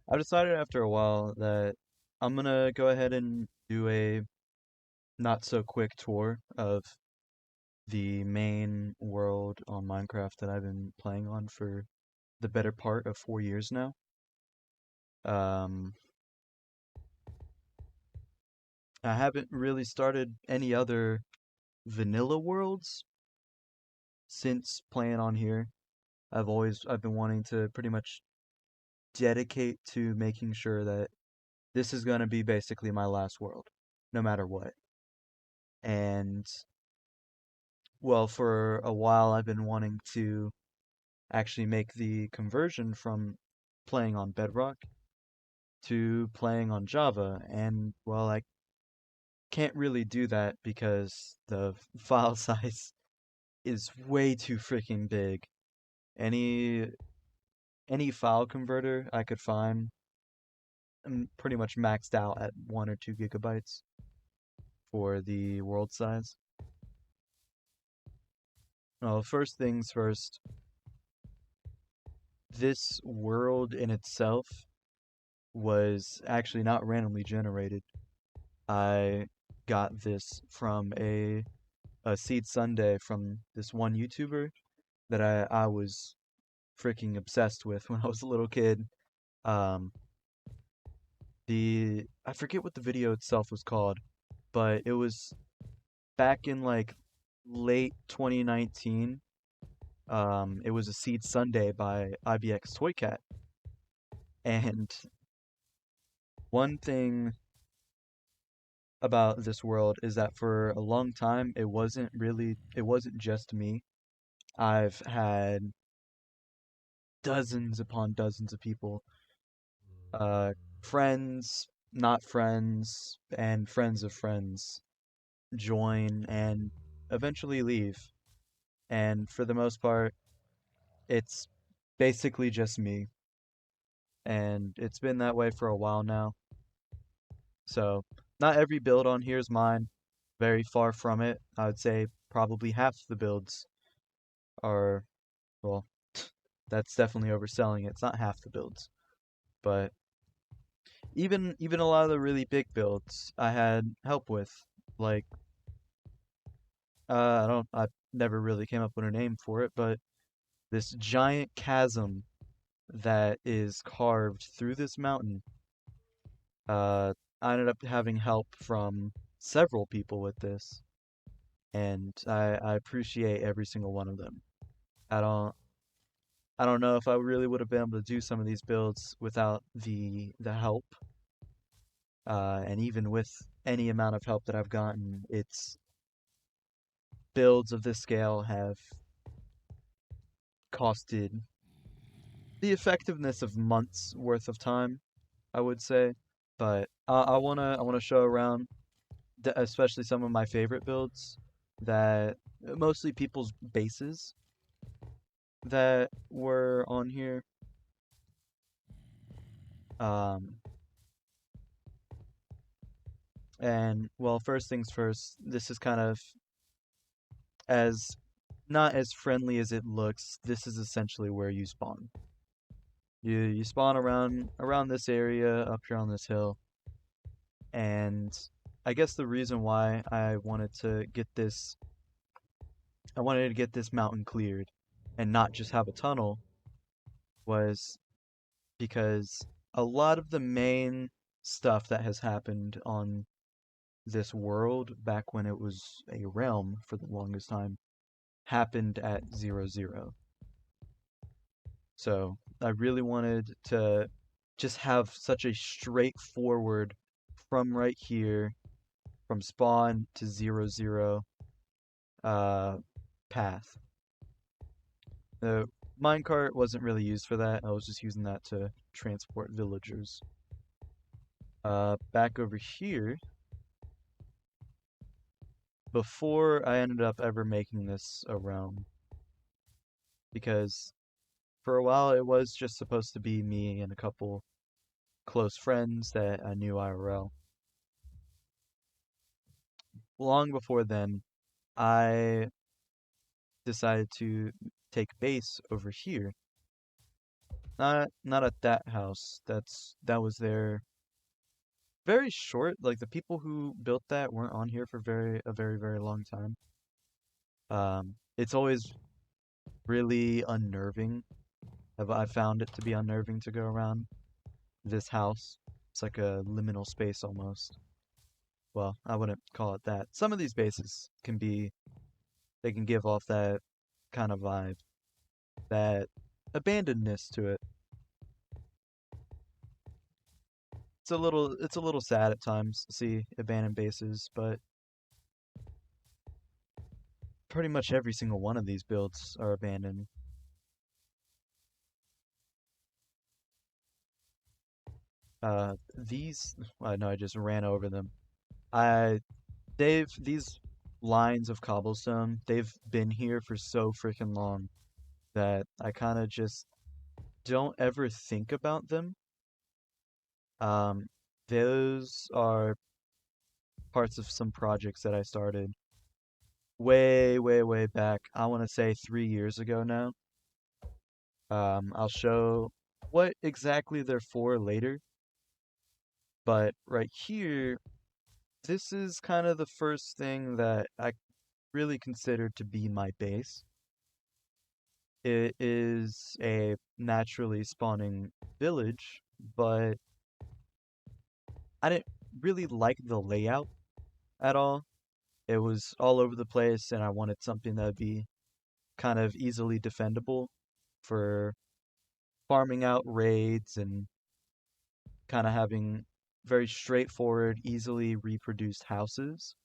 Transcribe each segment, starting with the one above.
I've decided after a while that I'm gonna go ahead and do a not so quick tour of the main world on Minecraft that I've been playing on for the better part of 4 years now. Um, I haven't really started any other vanilla worlds since playing on here. I've been wanting to pretty much dedicate to making sure that this is gonna be basically my last world, no matter what. And well, for a while I've been wanting to actually make the conversion from playing on Bedrock to playing on Java, and well, I can't really do that because the file size is way too freaking big. Any any file converter I could find, I'm pretty much maxed out at 1 or 2 gigabytes for the world size. Well, first things first, this world in itself was actually not randomly generated. I got this from a seed sundae from this one YouTuber that I was freaking obsessed with when I was a little kid. Um, the I forget what the video itself was called, but it was back in like late 2019. It was a seed sundae by ibxtoycat, and one thing about this world is that for a long time it wasn't just me. I've had dozens upon dozens of people, uh, friends, not friends, and friends of friends join and eventually leave. And for the most part, it's basically just me. And it's been that way for a while now. So, not every build on here is mine. Very far from it. I would say probably half the builds are, well, that's definitely overselling it. It's not half the builds. But even a lot of the really big builds I had help with. Like I never really came up with a name for it, but this giant chasm that is carved through this mountain. I ended up having help from several people with this, and I appreciate every single one of them. I don't I don't know if I really would have been able to do some of these builds without the help. And even with any amount of help that I've gotten, it's builds of this scale have costed the effectiveness of months worth of time, I would say. But I wanna show around, especially some of my favorite builds that mostly people's bases that were on here. Um, and well, first things first, this is kind of as not as friendly as it looks. This is essentially where you spawn. You spawn around this area up here on this hill, and I guess the reason why I wanted to get this mountain cleared and not just have a tunnel was because a lot of the main stuff that has happened on this world back when it was a realm for the longest time happened at 0, 0. So I really wanted to just have such a straightforward from right here, from spawn to 0, 0 uh, path. The minecart wasn't really used for that. I was just using that to transport villagers. Back over here, before I ended up ever making this a realm, because for a while it was just supposed to be me and a couple close friends that I knew IRL. Long before then, I decided to take base over here Not at that house. That was there very short. Like the people who built that weren't on here for very long time. It's always really unnerving. I found it to be unnerving to go around this house. It's like a liminal space almost. Well, I wouldn't call it that. Some of these bases can be, they can give off that kind of vibe, that abandonedness to it. It's a little sad at times to see abandoned bases, but pretty much every single one of these builds are abandoned. These, I know I just ran over them. I these lines of cobblestone, they've been here for so freaking long that I kind of just don't ever think about them. Um, those are parts of some projects that I started way back. I want to say 3 years ago now. I'll show what exactly they're for later, but right here, this is kind of the first thing that I really considered to be my base. It is a naturally spawning village, but I didn't really like the layout at all. It was all over the place, and I wanted something that would be kind of easily defendable for farming out raids and kind of having very straightforward, easily reproduced houses.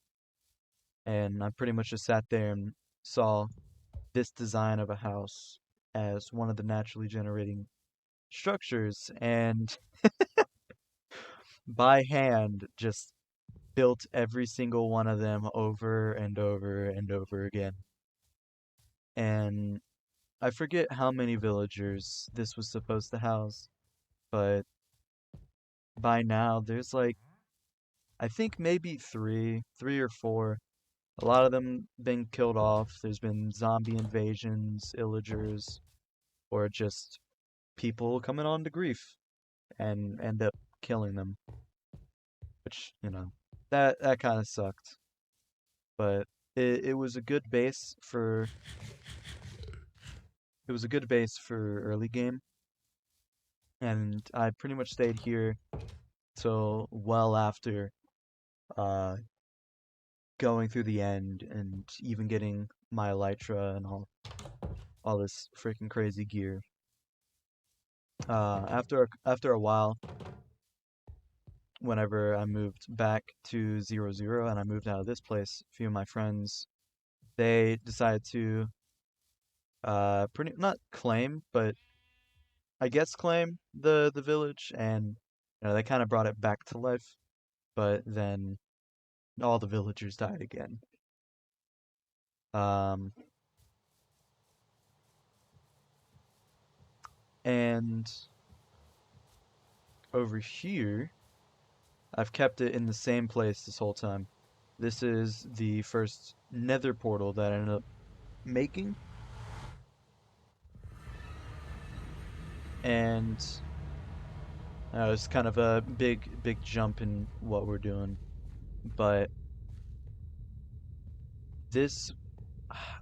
And I pretty much just sat there and saw this design of a house as one of the naturally generating structures, and by hand just built every single one of them over and over and over again. And I forget how many villagers this was supposed to house, but by now there's like, I think maybe three or four. A lot of them been killed off. There's been zombie invasions, illagers, or just people coming on to grief and end up killing them, which, that kind of sucked. But it was a good base for it was a good base for early game, and I pretty much stayed here till well after uh going through the end and even getting my elytra and all this freaking crazy gear. After a while, whenever I moved back to 0 and I moved out of this place, a few of my friends, they decided to pretty not claim, but I guess claim the village, and they kind of brought it back to life. But then all the villagers died again. Um, and over here, I've kept it in the same place this whole time. This is the first nether portal that I ended up making, and it's kind of a big jump in what we're doing. But this,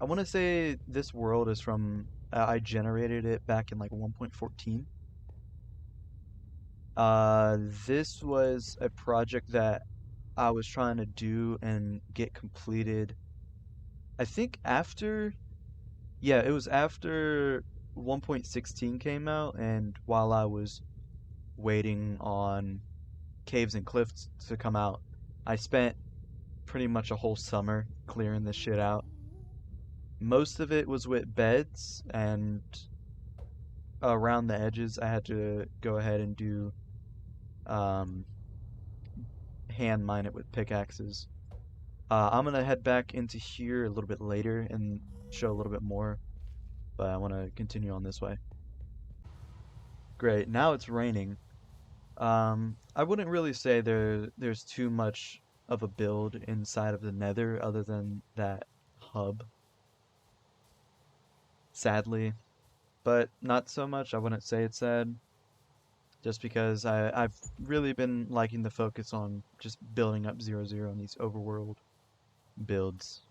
I want to say this world is from, I generated it back in like 1.14. Uh, this was a project that I was trying to do and get completed. I think after, yeah, it was after 1.16 came out, and while I was waiting on Caves and Cliffs to come out, I spent pretty much a whole summer clearing this shit out. Most of it was with beds, and around the edges, I had to go ahead and do um, hand mine it with pickaxes. I'm gonna head back into here a little bit later and show a little bit more, but I want to continue on this way. Great, now it's raining. I wouldn't really say there's too much of a build inside of the Nether other than that hub, sadly. but not so much. I wouldn't say it's sad, just because I've really been liking the focus on just building up 0-0 in these overworld builds.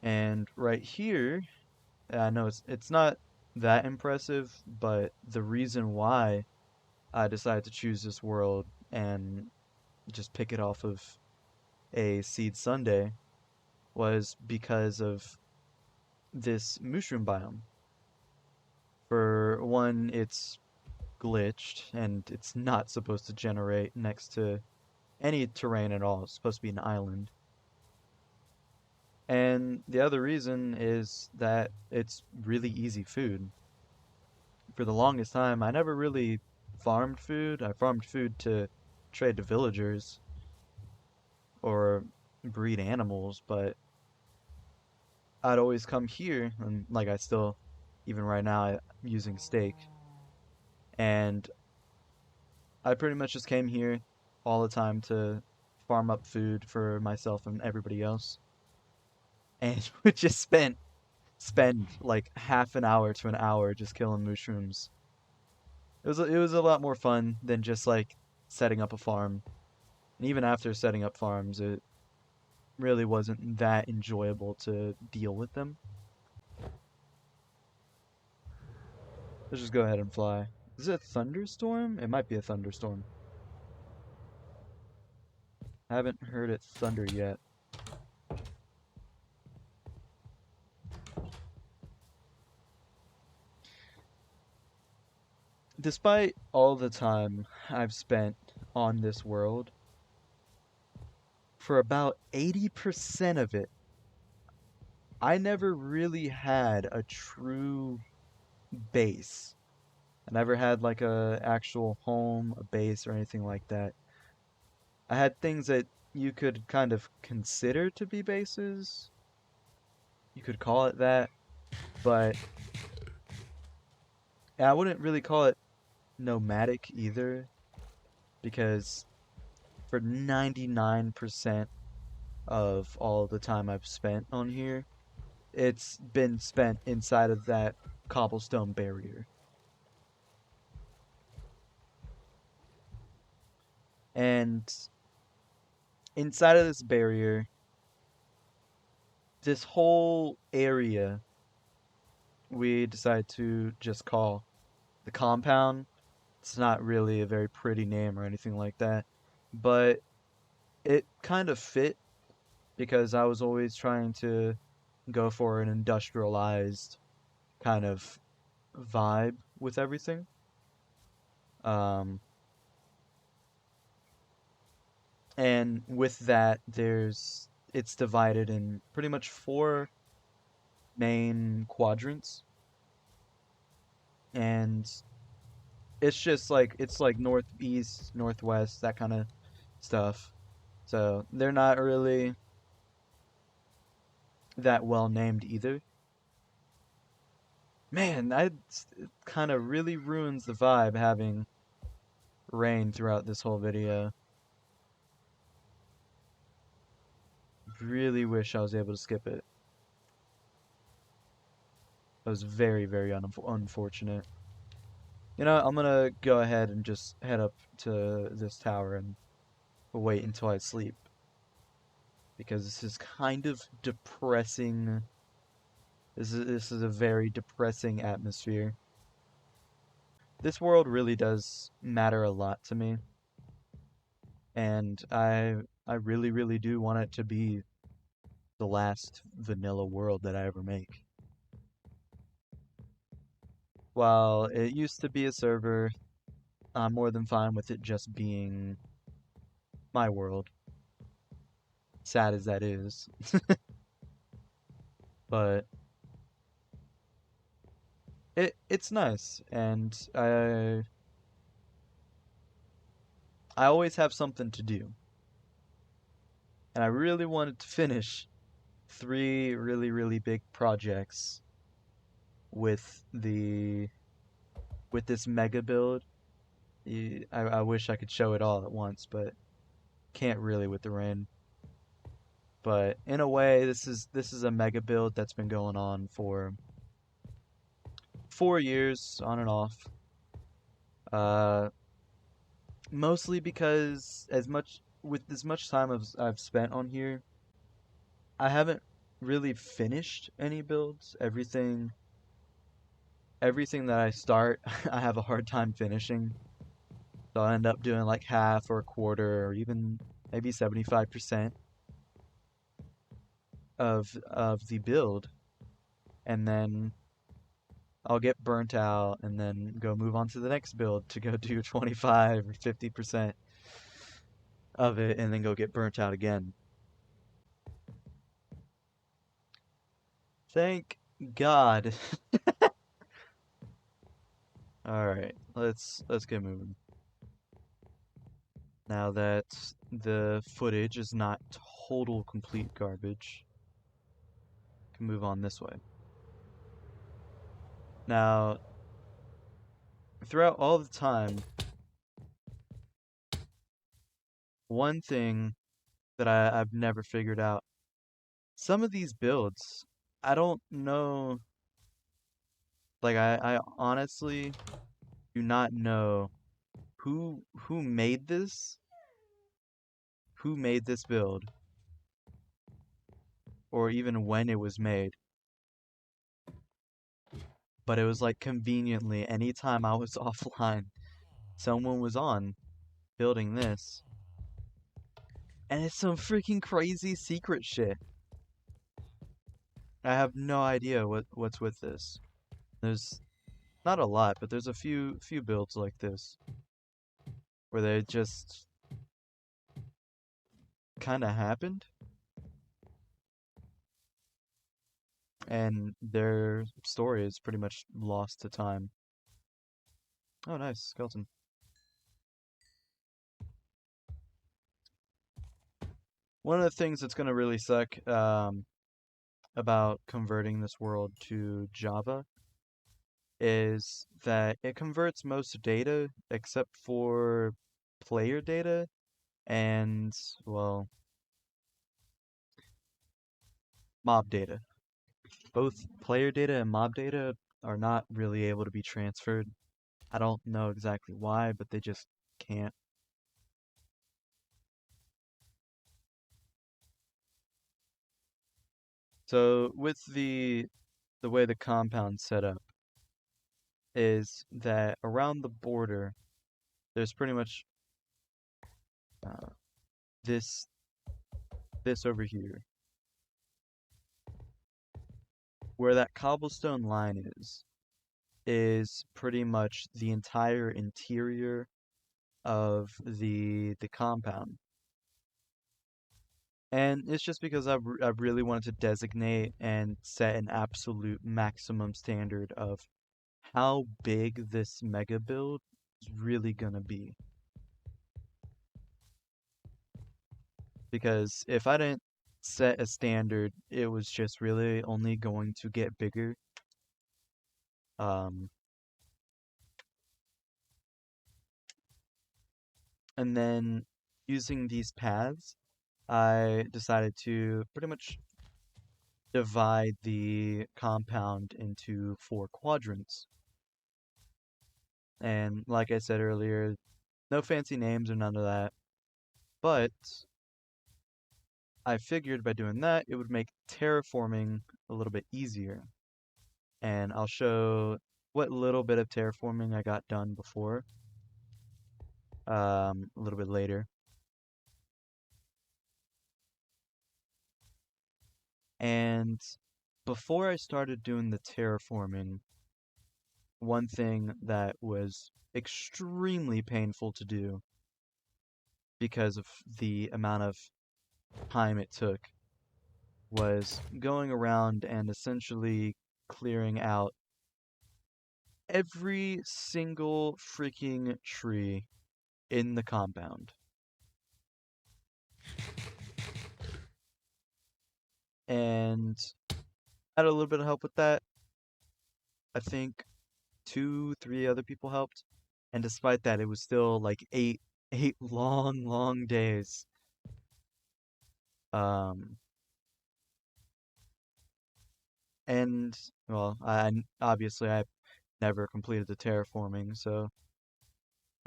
And right here, I know it's not that impressive, but the reason why I decided to choose this world and just pick it off of a seed sundae was because of this mushroom biome. For one, it's glitched and it's not supposed to generate next to any terrain at all. It's supposed to be an island. And the other reason is that it's really easy food. For the longest time, I never really farmed food. I farmed food to trade to villagers or breed animals, but I'd always come here, and like I still, even right now, I'm using steak, and I pretty much just came here all the time to farm up food for myself and everybody else, and would just spend like half an hour to an hour just killing mushrooms. It was a lot more fun than just like setting up a farm. And even after setting up farms, it really wasn't that enjoyable to deal with them. Let's just go ahead and fly. Is it a thunderstorm? It might be a thunderstorm. I haven't heard it thunder yet. Despite all the time I've spent on this world, for about 80% of it, I never really had a true base. I never had like a actual home, a base, or anything like that. I had things that you could kind of consider to be bases. You could call it that, but I wouldn't really call it nomadic either, because for 99% of all the time I've spent on here, it's been spent inside of that cobblestone barrier. And inside of this barrier, this whole area we decided to just call the compound. It's not really a very pretty name or anything like that, but it kind of fit because I was always trying to go for an industrialized kind of vibe with everything. Um, and with that, it's divided in pretty much four main quadrants, and it's like northeast, northwest, that kind of stuff. So they're not really that well named either. Man, it kind of really ruins the vibe having rain throughout this whole video. Really wish I was able to skip it. That was very, very unfortunate. You know, I'm gonna go ahead and just head up to this tower and wait until I sleep. Because this is kind of depressing. This is a very depressing atmosphere. This world really does matter a lot to me. And I really, really do want it to be the last vanilla world that I ever make. While it used to be a server, I'm more than fine with it just being my world. Sad as that is. But it's nice, and I always have something to do. And I really wanted to finish three really, really big projects with the with this mega build. I wish I could show it all at once, but can't really with the rain. But in a way, this is a mega build that's been going on for 4 years on and off. Uh, Mostly because as much time as I've spent on here, I haven't really finished any builds. Everything that I start, I have a hard time finishing. So I end up doing like half or a quarter or even maybe 75% of the build, and then I'll get burnt out and then go move on to the next build to go do 25 or 50% of it and then go get burnt out again. Thank God. All right, let's get moving. Now that the footage is not total complete garbage, I can move on this way. Now, throughout all the time, one thing that I've never figured out, some of these builds, I don't know, like I honestly do not know who made this build, or even when it was made. But it was like conveniently, anytime I was offline, someone was on building this. And it's some freaking crazy secret shit. I have no idea what's with this. There's not a lot, but there's a few builds like this where they just kind of happened and their story is pretty much lost to time. Oh, nice skeleton. One of the things that's gonna really suck about converting this world to Java is that it converts most data except for player data and, well, mob data. Both player data and mob data are not really able to be transferred. I don't know exactly why, but they just can't. So with the way the compound's set up is that around the border there's pretty much uh, this this over here. Where that cobblestone line is pretty much the entire interior of the compound. And it's just because I really wanted to designate and set an absolute maximum standard of how big this mega build is really gonna be. Because if I didn't set a standard, it was just really only going to get bigger. Um, and then using these paths, I decided to pretty much divide the compound into 4 quadrants. And like I said earlier, no fancy names or none of that. But I figured by doing that, it would make terraforming a little bit easier. And I'll show what little bit of terraforming I got done before, a little bit later. And before I started doing the terraforming, one thing that was extremely painful to do because of the amount of time it took was going around and essentially clearing out every single freaking tree in the compound. And I had a little bit of help with that. I think 2, 3 other people helped. And despite that, it was still like eight long days. Um, And well, obviously I never completed the terraforming, so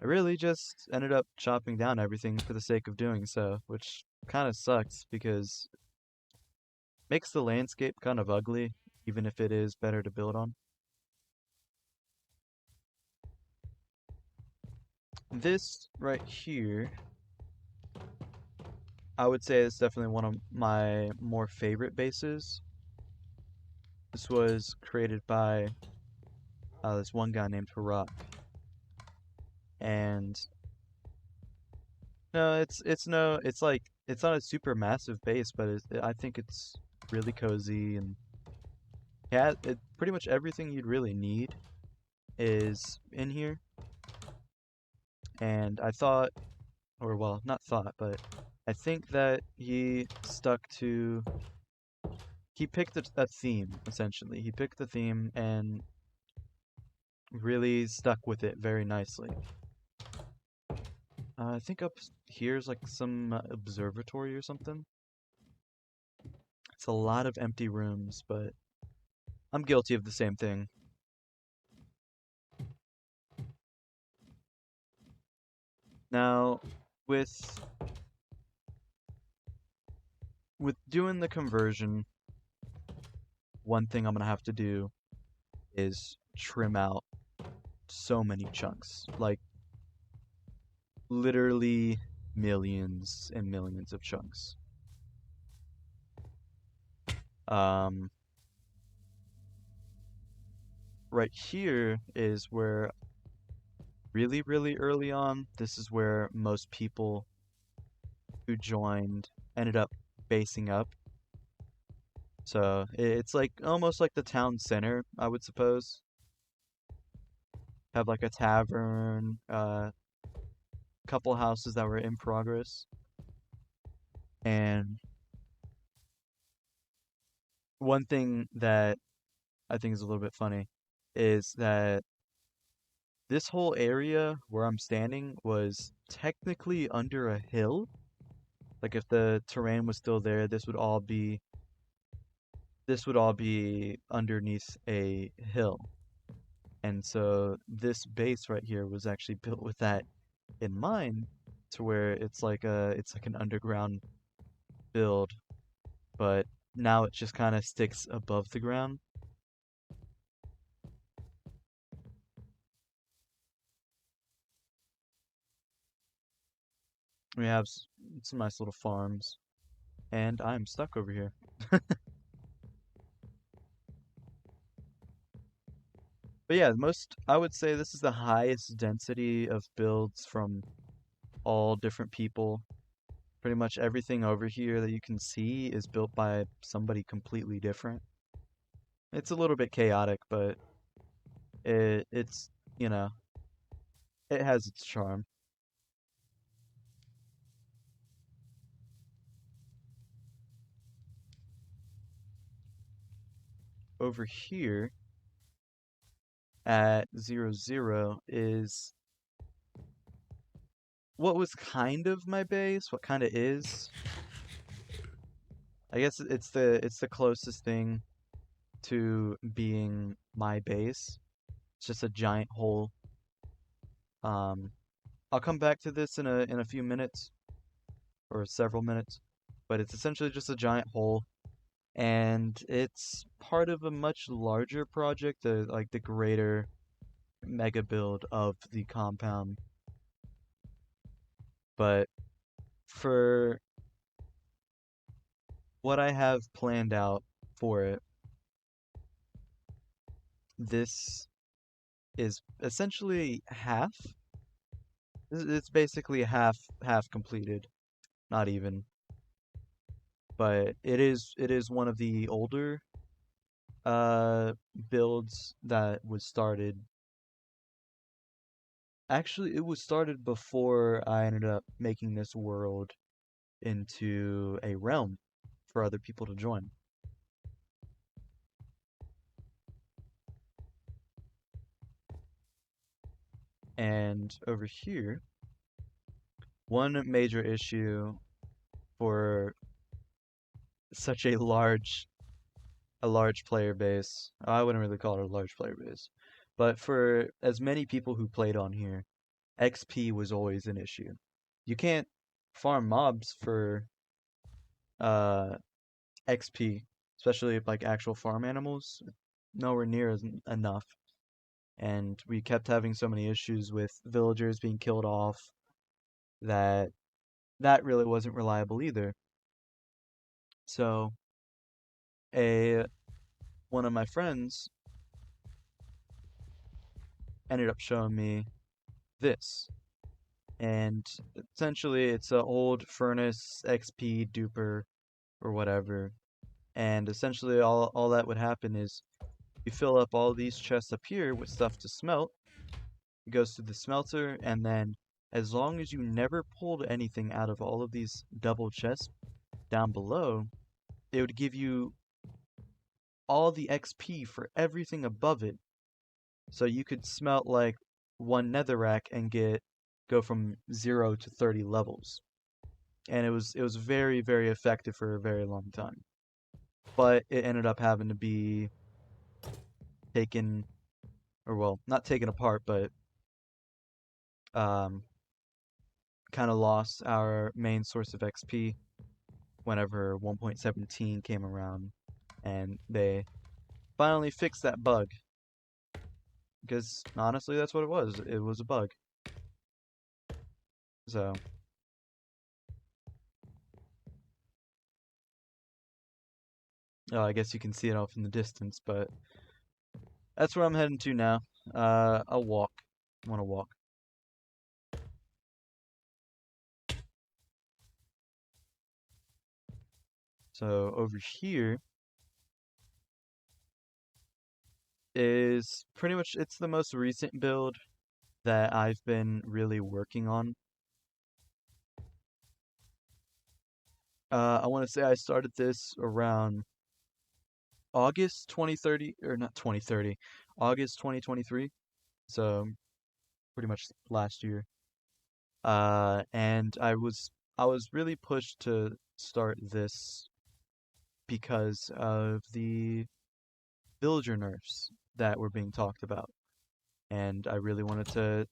I really just ended up chopping down everything for the sake of doing so, which kind of sucks because it makes the landscape kind of ugly, even if it is better to build on. This right here, I would say is definitely one of my more favorite bases. This was created by this one guy named Rock, and no, it's like it's not a super massive base, but I think it's really cozy and yeah, pretty much everything you'd really need is in here. And I thought, or well, not thought, but I think that he picked a theme essentially. He picked the theme and really stuck with it very nicely. I think up here's like some observatory or something. It's a lot of empty rooms, but I'm guilty of the same thing. Now, with with doing the conversion, one thing I'm gonna have to do is trim out so many chunks, like literally millions and millions of chunks. Um, right here is where really, really early on, this is where most people who joined ended up basing up. So it's like almost like the town center, I would suppose. Have like a tavern, couple houses that were in progress. And one thing that I think is a little bit funny is that this whole area where I'm standing was technically under a hill. Like if the terrain was still there, this would all be underneath a hill. And so this base right here was actually built with that in mind to where it's like an underground build, but now it just kind of sticks above the ground. We have some nice little farms, and I'm stuck over here. But yeah, I would say this is the highest density of builds from all different people. Pretty much everything over here that you can see is built by somebody completely different. It's a little bit chaotic, but it's, you know, it has its charm. Over here at 00 is what was kind of my base, what kind of is. I guess it's the closest thing to being my base. It's just a giant hole. Um, I'll come back to this in a few minutes or several minutes, but it's essentially just a giant hole, and it's part of a much larger project, like the greater mega build of the compound. But for what I have planned out for it, this is essentially half. It's basically half completed, not even. But it is one of the older uh builds that was started. Actually, it was started before I ended up making this world into a realm for other people to join. And over here, one major issue for such a large a large player base. I wouldn't really call it a large player base, but for as many people who played on here, XP was always an issue. You can't farm mobs for uh XP, especially like actual farm animals, nowhere near enough. And we kept having so many issues with villagers being killed off that that really wasn't reliable either. So a one of my friends ended up showing me this. And essentially it's an old furnace XP duper or whatever. And essentially all that would happen is you fill up all these chests up here with stuff to smelt. It goes to the smelter, and then as long as you never pulled anything out of all of these double chests down below, it would give you all the XP for everything above it. So you could smelt like one netherrack and go from 0 to 30 levels. And it was very, very effective for a very long time. But it ended up having to be taken, or well, not taken apart, but um, kind of lost our main source of XP whenever 1.17 came around, and they finally fixed that bug. Because honestly, that's what it was. It was a bug. So, I guess you can see it off in the distance, but that's where I'm heading to now. I'll walk. I want to walk. So over here is pretty much, it's the most recent build that I've been really working on. I want to say I started this around August 2030, or not 2030, August 2023. So pretty much last year. And I was really pushed to start this because of the villager nerfs that were being talked about. And I really wanted to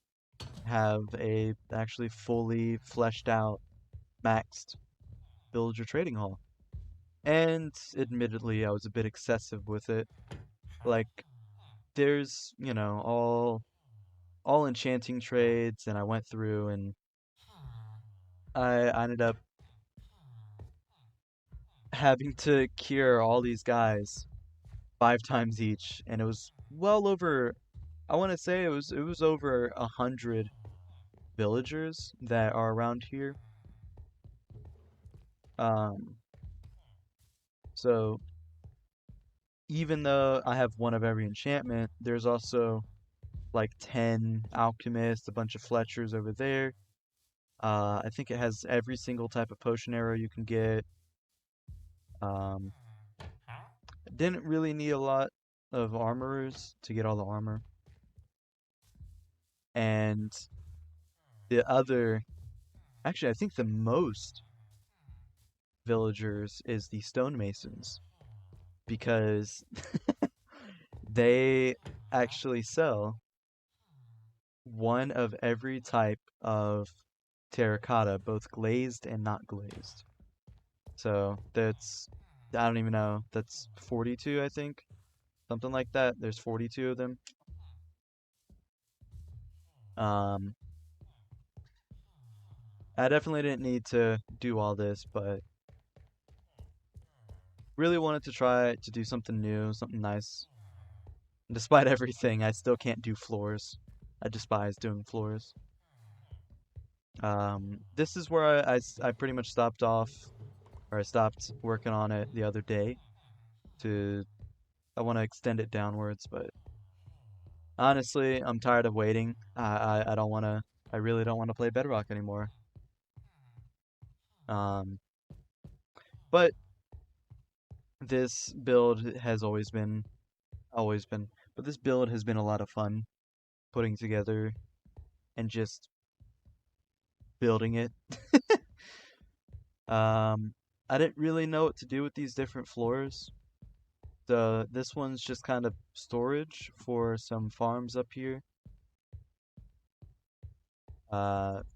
have a actually fully fleshed out, maxed villager trading hall. And admittedly, I was a bit excessive with it. Like, there's, all enchanting trades, and I went through and I ended up having to cure all these guys 5 times each, and it was well over. I want to say it was over 100 villagers that are around here. Um, so even though I have one of every enchantment, there's also like 10 alchemists, a bunch of Fletchers over there. I think it has every single type of potion arrow you can get. Um, didn't really need a lot of armorers to get all the armor. And the other, actually, I think the most villagers is the stonemasons because they actually sell one of every type of terracotta, both glazed and not glazed. So that's, I don't even know, that's 42, I think, something like that. There's 42 of them. Um, I definitely didn't need to do all this, but really wanted to try to do something new, something nice. Despite everything, I still can't do floors. I despise doing floors. This is where I pretty much stopped off, or I stopped working on it the other day. To I want to extend it downwards, but honestly, I'm tired of waiting. I don't want to. I really don't want to play Bedrock anymore. Um, but this build has always been. But this build has been a lot of fun putting together and just building it. Um, I didn't really know what to do with these different floors. This one's just kind of storage for some farms up here.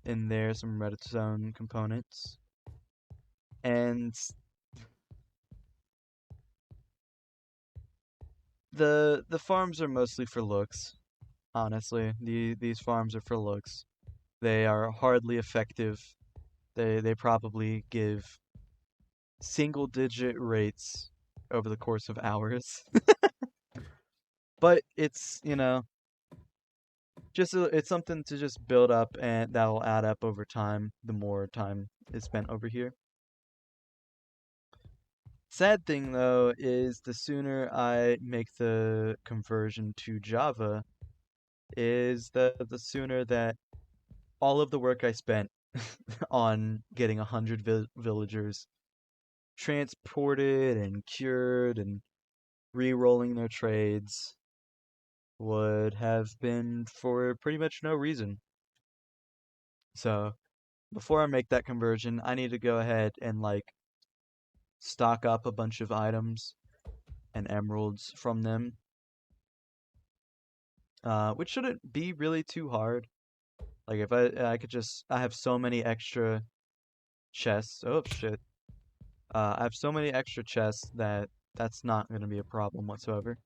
In there, some redstone components. And the farms are mostly for looks, honestly. These farms are for looks. They are hardly effective. They probably give single digit rates over the course of hours. But it's, it's something to just build up and that will add up over time the more time is spent over here. Sad thing though is the sooner I make the conversion to Java is the sooner that all of the work I spent on getting 100 villagers transported and cured and re-rolling their trades would have been for pretty much no reason. So before I make that conversion, I need to go ahead and like stock up a bunch of items and emeralds from them, which shouldn't be really too hard. Like if I could just I have so many extra chests. Oh shit. I have so many extra chests that that's not gonna be a problem whatsoever.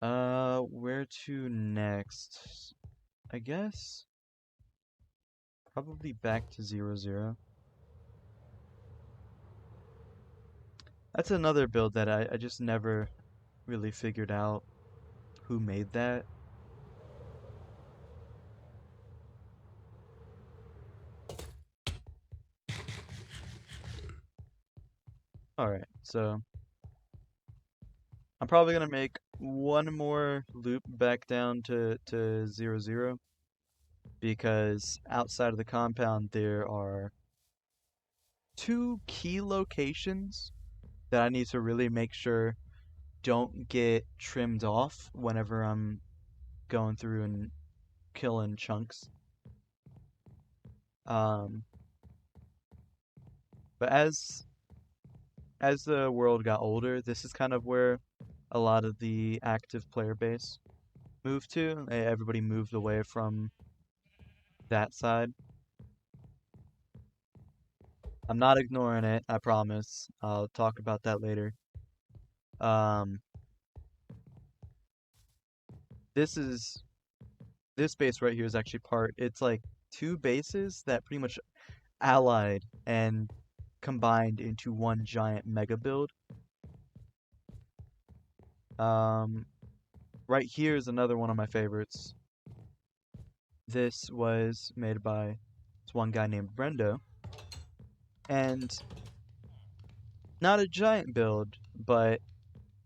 Where to next? I guess probably back to 0, 0. That's another build that I just never really figured out who made that. Alright, so I'm probably gonna make one more loop back down to 0, 0 because outside of the compound there are two key locations that I need to really make sure don't get trimmed off whenever I'm going through and killing chunks. Um, but as the world got older, this is kind of where a lot of the active player base moved to. Everybody moved away from that side. I'm not ignoring it, I promise. I'll talk about that later. Um, this is this base right here is actually it's like two bases that pretty much allied and combined into one giant mega build. Um, right here is another one of my favorites. This was made by this one guy named Brendo, and not a giant build, but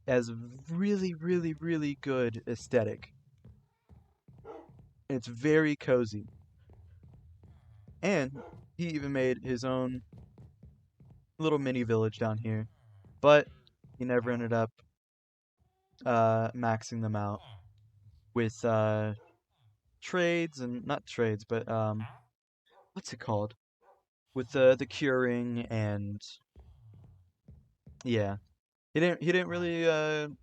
as really, really, really good aesthetic. It's very cozy. And he even made his own little mini village down here, but he never ended up maxing them out with trades and not trades, but what's it called? With the curing and yeah, he didn't really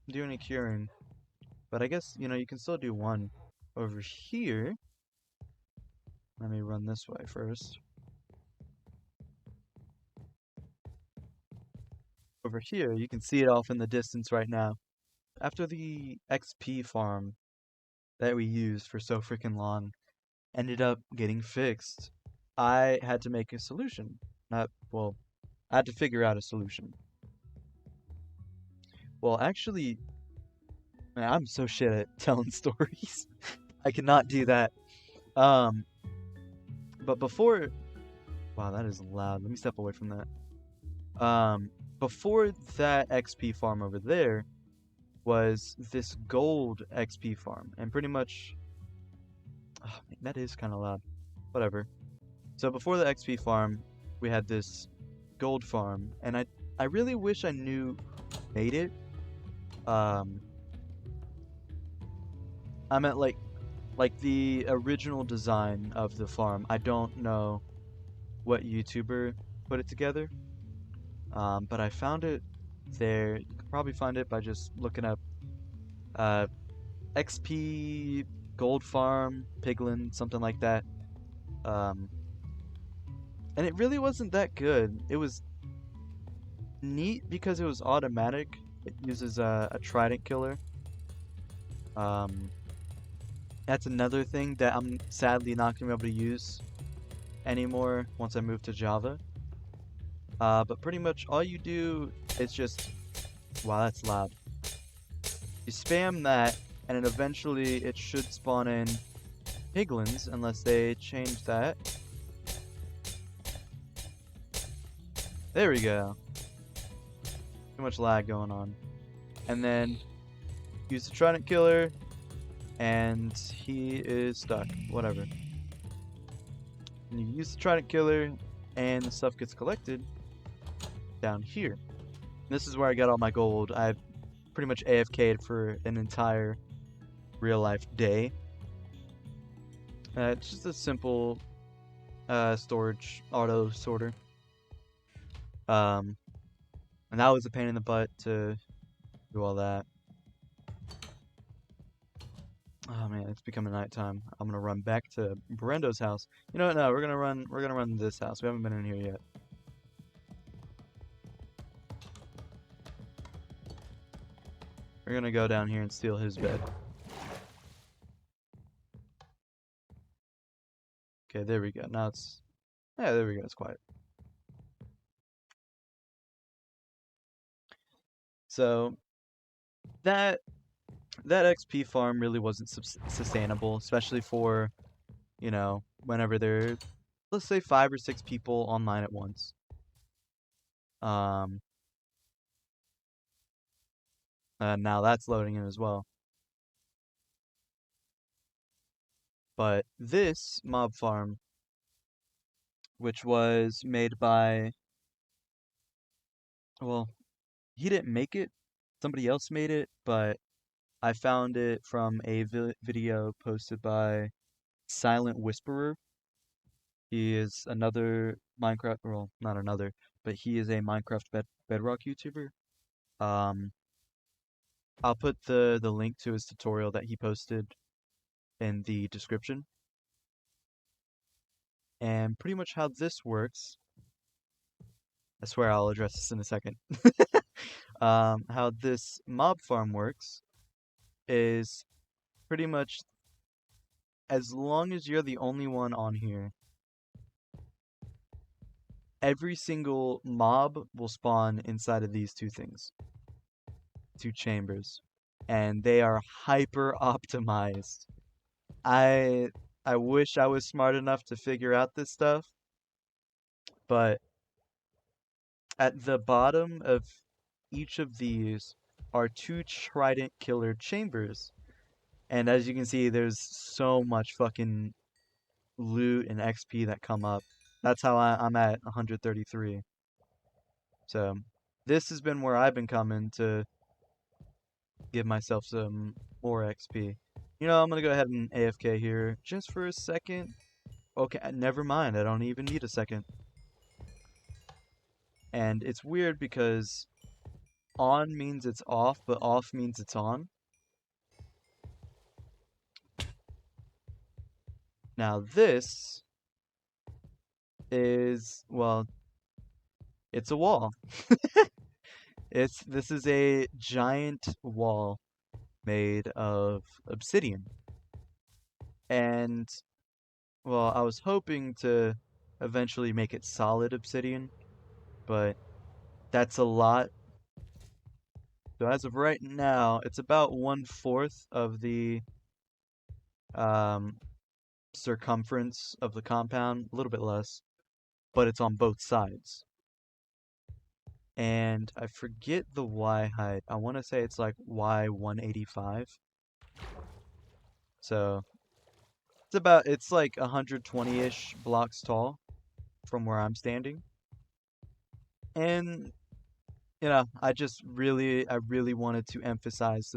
do any curing, but I guess you can still do one over here. Let me run this way first. Over here, you can see it off in the distance right now. After the XP farm that we used for so freaking long ended up getting fixed, I had to make a solution. Well, I had to figure out a solution. Well, actually, man, I'm so shit at telling stories. I cannot do that. Um, but before, wow, that is loud. Let me step away from that. Before that XP farm over there was this gold XP farm, and pretty much, oh, man, that is kind of loud. Whatever. So before the XP farm, we had this gold farm, and I really wish I knew who made it. I meant like the original design of the farm. I don't know what YouTuber put it together, but I found it there. You can probably find it by just looking up uh, XP Gold Farm, Piglin, something like that. Um, and it really wasn't that good. It was neat because it was automatic. It uses a trident killer. Um, that's another thing that I'm sadly not going to be able to use anymore once I move to Java. But pretty much all you do is just, wow, that's loud. You spam that, and then eventually it should spawn in piglins, unless they change that. There we go. Too much lag going on. And then use the trident killer, and he is stuck. Whatever. And you use the trident killer, and the stuff gets collected down here. This is where I got all my gold. I've pretty much AFK'd for an entire real life day. It's just a simple storage auto sorter. And that was a pain in the butt to do all that. Oh man, it's becoming nighttime. I'm gonna run back to Brendo's house. You know what? No, we're gonna run this house. We haven't been in here yet. We're gonna go down here and steal his bed. Okay, there we go. Now it's, yeah, there we go. It's quiet. So that XP farm really wasn't sustainable, especially for, you know, whenever there, let's say 5 or 6 people online at once. Now that's loading in as well. But this mob farm, which was made by, well, he didn't make it. Somebody else made it, but I found it from a video posted by Silent Whisperer. He is another Minecraft, well, not another, but he is a Minecraft Bedrock YouTuber. Um, I'll put the link to his tutorial that he posted in the description. And pretty much how this works, I swear I'll address this in a second. How this mob farm works is pretty much as long as you're the only one on here, every single mob will spawn inside of these two things, two chambers, and they are hyper optimized. I I wish I was smart enough to figure out this stuff, but at the bottom of each of these are two trident killer chambers. And as you can see, there's so much fucking loot and XP that come up. That's how I'm at 133. So this has been where I've been coming to give myself some more XP. You know, I'm gonna go ahead and AFK here just for a second. Okay, never mind. I don't even need a second. And it's weird because on means it's off, but off means it's on. Now this is, well, it's a wall. This is a giant wall made of obsidian. And well, I was hoping to eventually make it solid obsidian, but that's a lot. So as of right now, it's about 1/4 of the um, circumference of the compound, a little bit less, but it's on both sides. And I forget the Y height. I want to say it's like Y 185. So it's like 120-ish blocks tall from where I'm standing. And you know, I really wanted to emphasize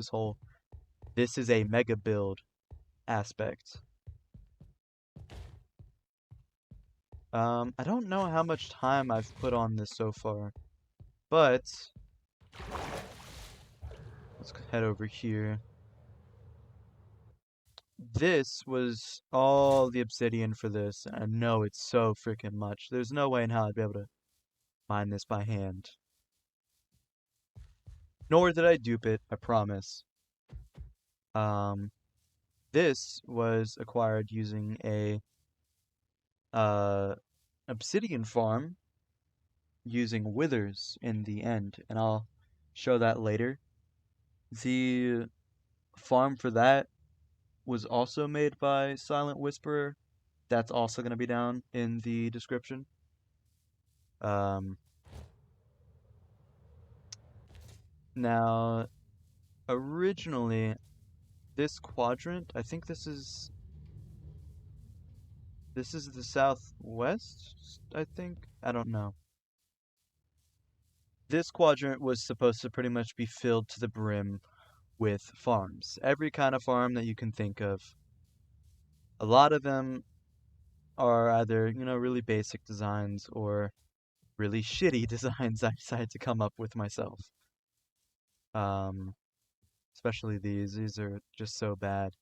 this is a mega build aspect. I don't know how much time I've put on this so far, but Let's head over here. This was all the obsidian for this. I know it's so freaking much. There's no way in hell I'd be able to mine this by hand. Nor did I dupe it, I promise. Um, this was acquired using a uh, Obsidian Farm using withers in the end, and I'll show that later. The farm for that was also made by Silent Whisperer. That's also going to be down in the description. Um, Now, originally, this quadrant, I think this is the southwest, I think. I don't know. This quadrant was supposed to pretty much be filled to the brim with farms. Every kind of farm that you can think of. A lot of them are either, really basic designs or really shitty designs I decided to come up with myself. Um, Especially these. These are just so bad.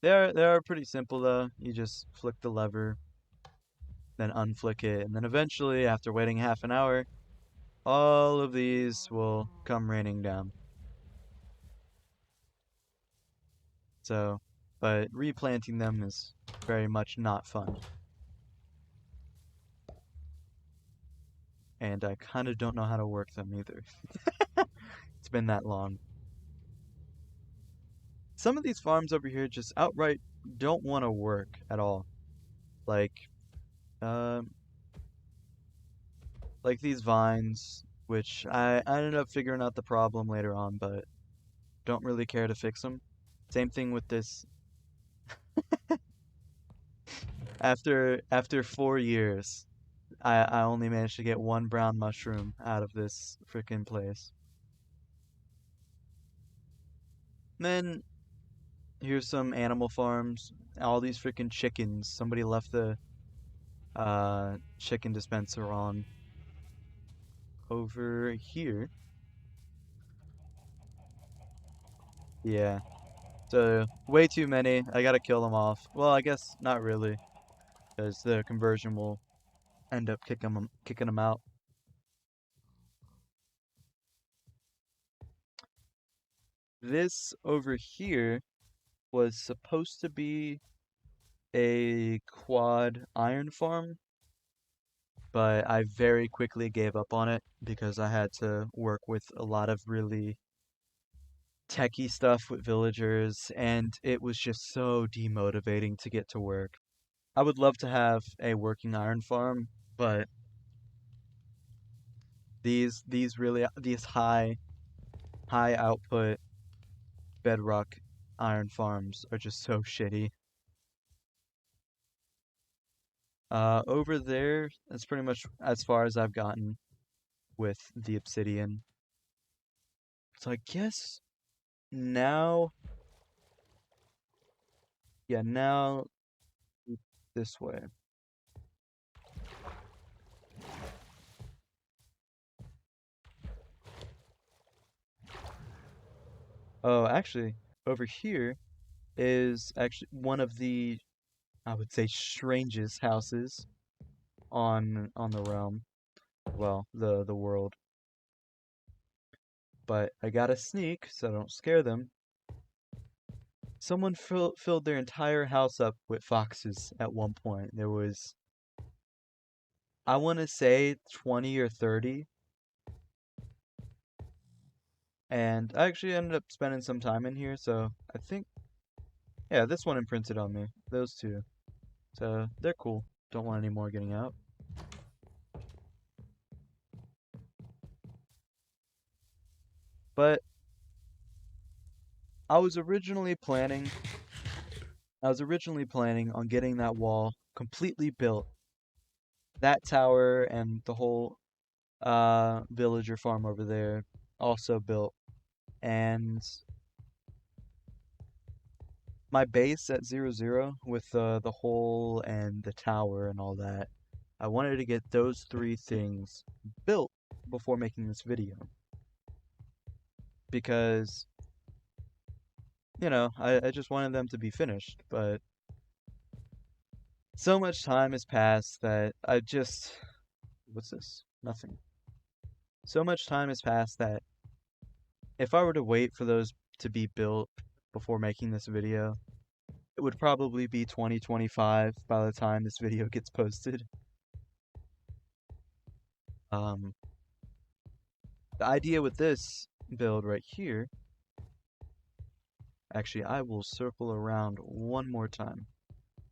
They are pretty simple though. You just flick the lever, then unflick it, and then eventually, after waiting half an hour, all of these will come raining down. So, but replanting them is very much not fun. And I kind of don't know how to work them either. It's been that long. Some of these farms over here just outright don't want to work at all. Like, um, like these vines, which I ended up figuring out the problem later on, but don't really care to fix them. Same thing with this. After 4 years, I only managed to get one brown mushroom out of this freaking place. Then here's some animal farms. All these freaking chickens. Somebody left the chicken dispenser on over here. Yeah. So way too many. I gotta kill them off. Well, I guess not really, because the conversion will end up kicking them out. This over here was supposed to be a quad iron farm, but I very quickly gave up on it because I had to work with a lot of really techie stuff with villagers, and it was just so demotivating to get to work. I would love to have a working iron farm, but these high output bedrock iron farms are just so shitty. Over there, that's pretty much as far as I've gotten with the obsidian. So I guess now, yeah, now this way. Oh, actually, over here is actually one of the, I would say, strangest houses on the realm. Well, the world. But I gotta sneak so I don't scare them. Someone filled their entire house up with foxes at one point. There was, I want to say, 20 or 30. And I actually ended up spending some time in here, so I think, yeah, this one imprinted on me. Those two. So they're cool. Don't want any more getting out. But I was originally planning I was originally planning on getting that wall completely built. That tower and the whole villager farm over there also built. And my base at 0, with the hole and the tower and all that, I wanted to get those three things built before making this video because, I just wanted them to be finished, but so much time has passed that I just... What's this? Nothing. So much time has passed that if I were to wait for those to be built before making this video, it would probably be 2025 by the time this video gets posted. Um, the idea with this build right here, actually, I will circle around one more time.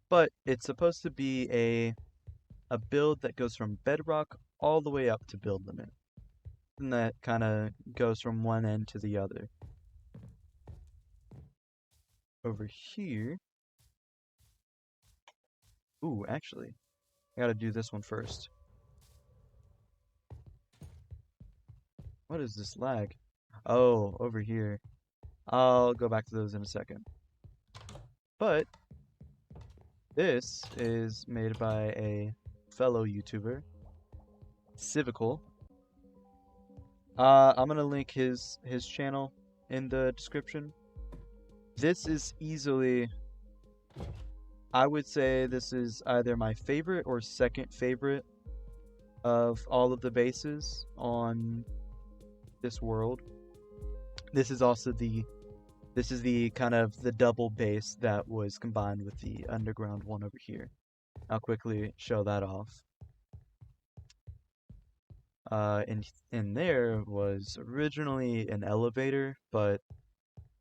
But it's supposed to be a build that goes from bedrock all the way up to build limit. And that kind of goes from one end to the other. Over here. Ooh, actually, I gotta do this one first. What is this lag? Oh, over here. I'll go back to those in a second. But this is made by a fellow YouTuber, Civical. I'm gonna link his channel in the description. This is easily, I would say this is either my favorite or second favorite of all of the bases on this world. This is also this is the kind of the double base that was combined with the underground one over here. I'll quickly show that off. In there was originally an elevator, but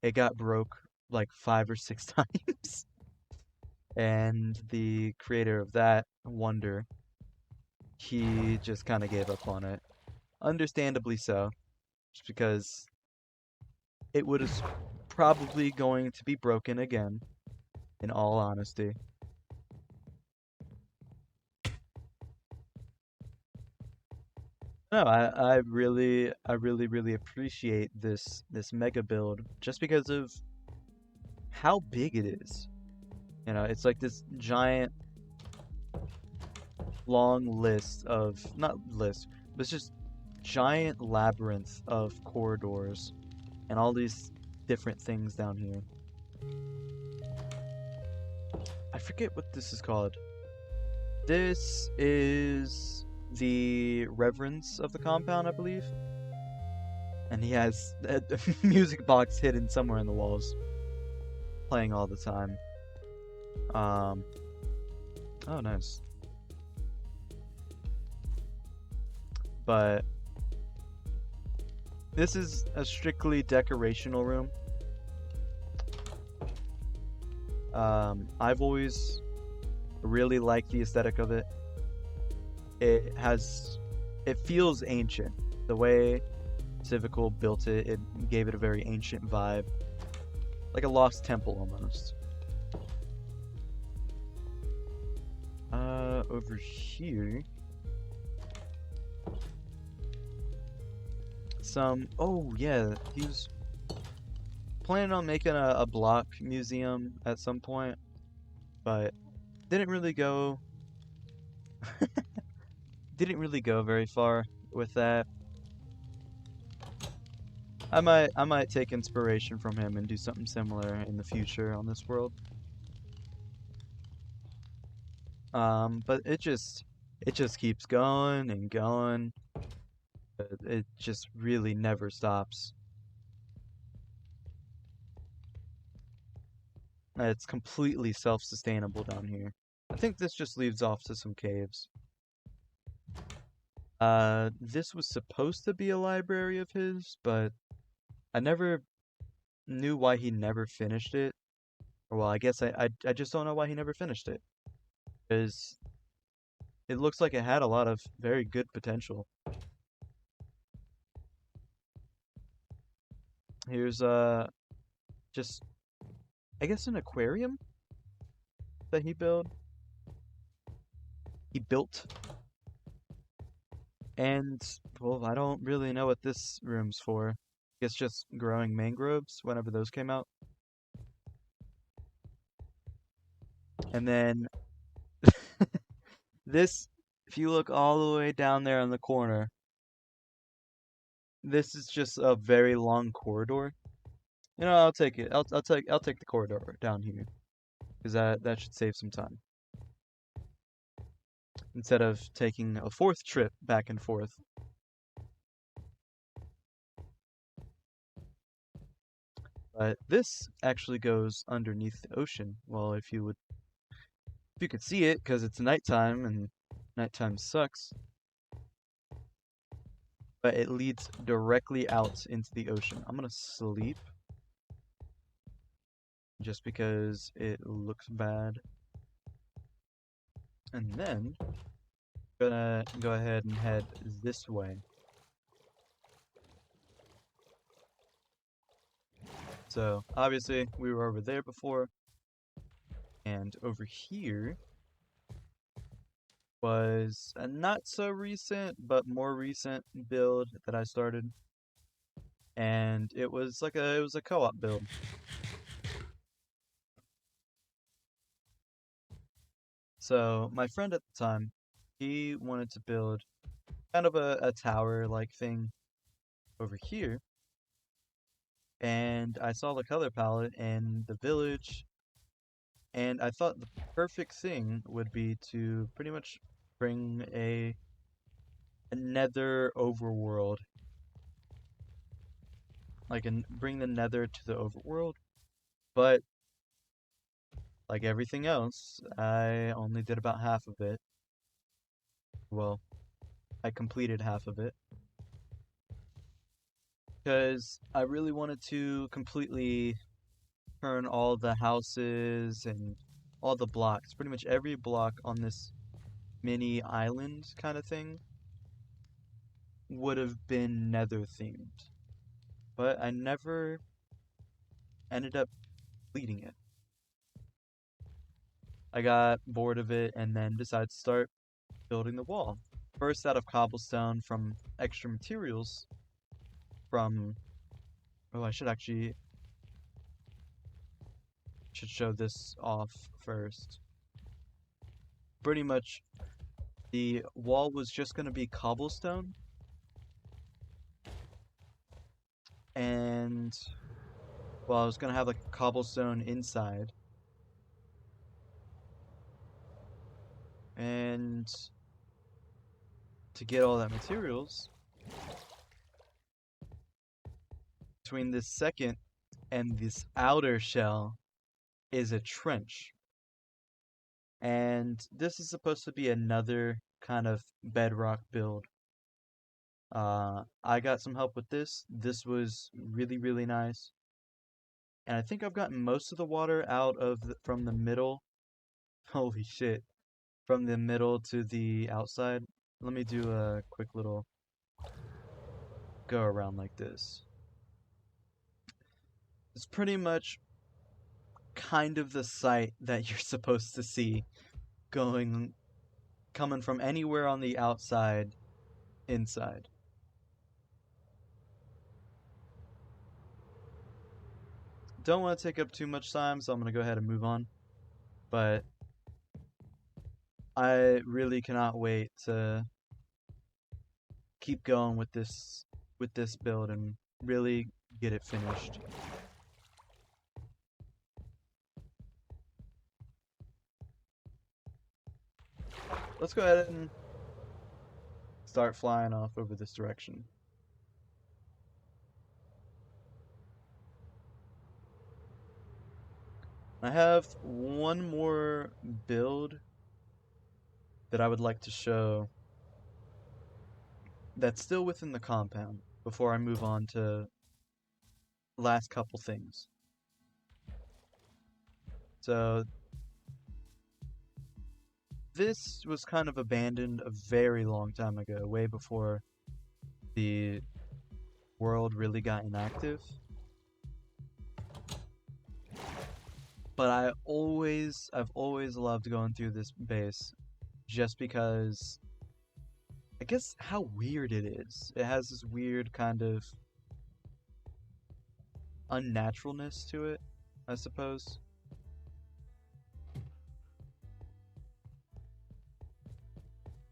it got broke like 5 or 6 times. And the creator of that, Wonder, he just kind of gave up on it. Understandably so, just because it was probably going to be broken again, in all honesty. No, I really appreciate this mega build just because of how big it is. It's like this giant long list of, not list, but it's just giant labyrinth of corridors and all these different things down here. I forget what this is called. This is the reverence of the compound, I believe. And he has a music box hidden somewhere in the walls, playing all the time. Oh, nice. But this is a strictly decorational room. I've always really liked the aesthetic of it. It feels ancient. The way Civical built it, it gave it a very ancient vibe. Like a lost temple almost. Over here. Oh yeah, he was planning on making a block museum at some point, but didn't really go very far with that. I might take inspiration from him and do something similar in the future on this world. But it just keeps going and going. It just really never stops. It's completely self-sustainable down here. I think this just leads off to some caves. This was supposed to be a library of his, but I never knew why he never finished it. Well, I guess I just don't know why he never finished it. Because it looks like it had a lot of very good potential. Here's just, I guess, an aquarium that he built. And, well, I don't really know what this room's for. I guess just growing mangroves whenever those came out. And then this, if you look all the way down there in the corner, this is just a very long corridor. You know, I'll take it. I'll take the corridor down here because that should save some time instead of taking a fourth trip back and forth. But this actually goes underneath the ocean. Well, if you could see it, because it's nighttime and nighttime sucks. But it leads directly out into the ocean. I'm gonna sleep just because it looks bad. And then gonna go ahead and head this way. So obviously we were over there before, and over here was a not so recent but more recent build that I started, and it was a co-op build. So my friend at the time, he wanted to build kind of a tower like thing over here, and I saw the color palette and the village, and I thought the perfect thing would be to pretty much bring a nether overworld, bring the nether to the overworld. But like everything else, I only did about half of it. Well, I completed half of it because I really wanted to completely turn all the houses and all the blocks, pretty much every block on this mini island kind of thing would have been nether themed. But I never ended up completing it. I got bored of it and then decided to start building the wall. First out of cobblestone from extra materials from oh, I should show this off first. Pretty much the wall was just going to be cobblestone, and well, I was going to have like cobblestone inside, and to get all that materials, between this second and this outer shell is a trench. And this is supposed to be another kind of bedrock build. I got some help with this. This was really, really nice. And I think I've gotten most of the water out of from the middle. Holy shit. From the middle to the outside. Let me do a quick little go around like this. It's pretty much kind of the sight that you're supposed to see coming from anywhere on the outside inside. Don't want to take up too much time, so I'm going to go ahead and move on. But I really cannot wait to keep going with this build and really get it finished. Let's go ahead and start flying off over this direction. I have one more build that I would like to show that's still within the compound before I move on to last couple things. So this was kind of abandoned a very long time ago, way before the world really got inactive. But I've always loved going through this base just because I guess how weird it is. It has this weird kind of unnaturalness to it, I suppose.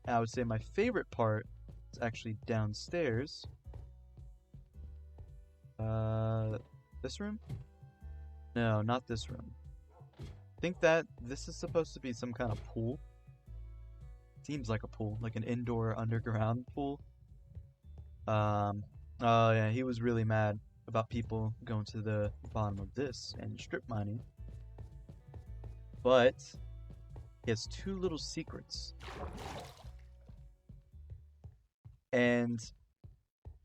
I would say my favorite part is actually downstairs, Uh, this room? No, not this room. I think that this is supposed to be some kind of pool. Seems like a pool, like an indoor underground pool. Oh yeah, he was really mad about people going to the bottom of this and strip mining. But he has two little secrets. And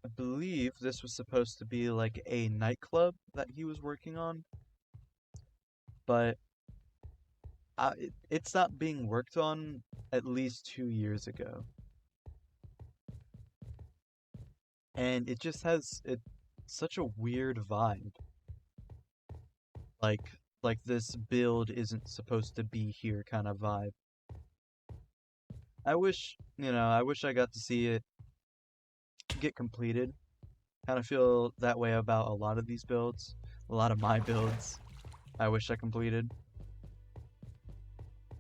I believe this was supposed to be like a nightclub that he was working on. But it stopped being worked on at least 2 years ago. And it just has such a weird vibe. Like like this build isn't supposed to be here kind of vibe. I wish I got to see it get completed. Kind of feel that way about a lot of these builds, a lot of my builds. I wish I completed.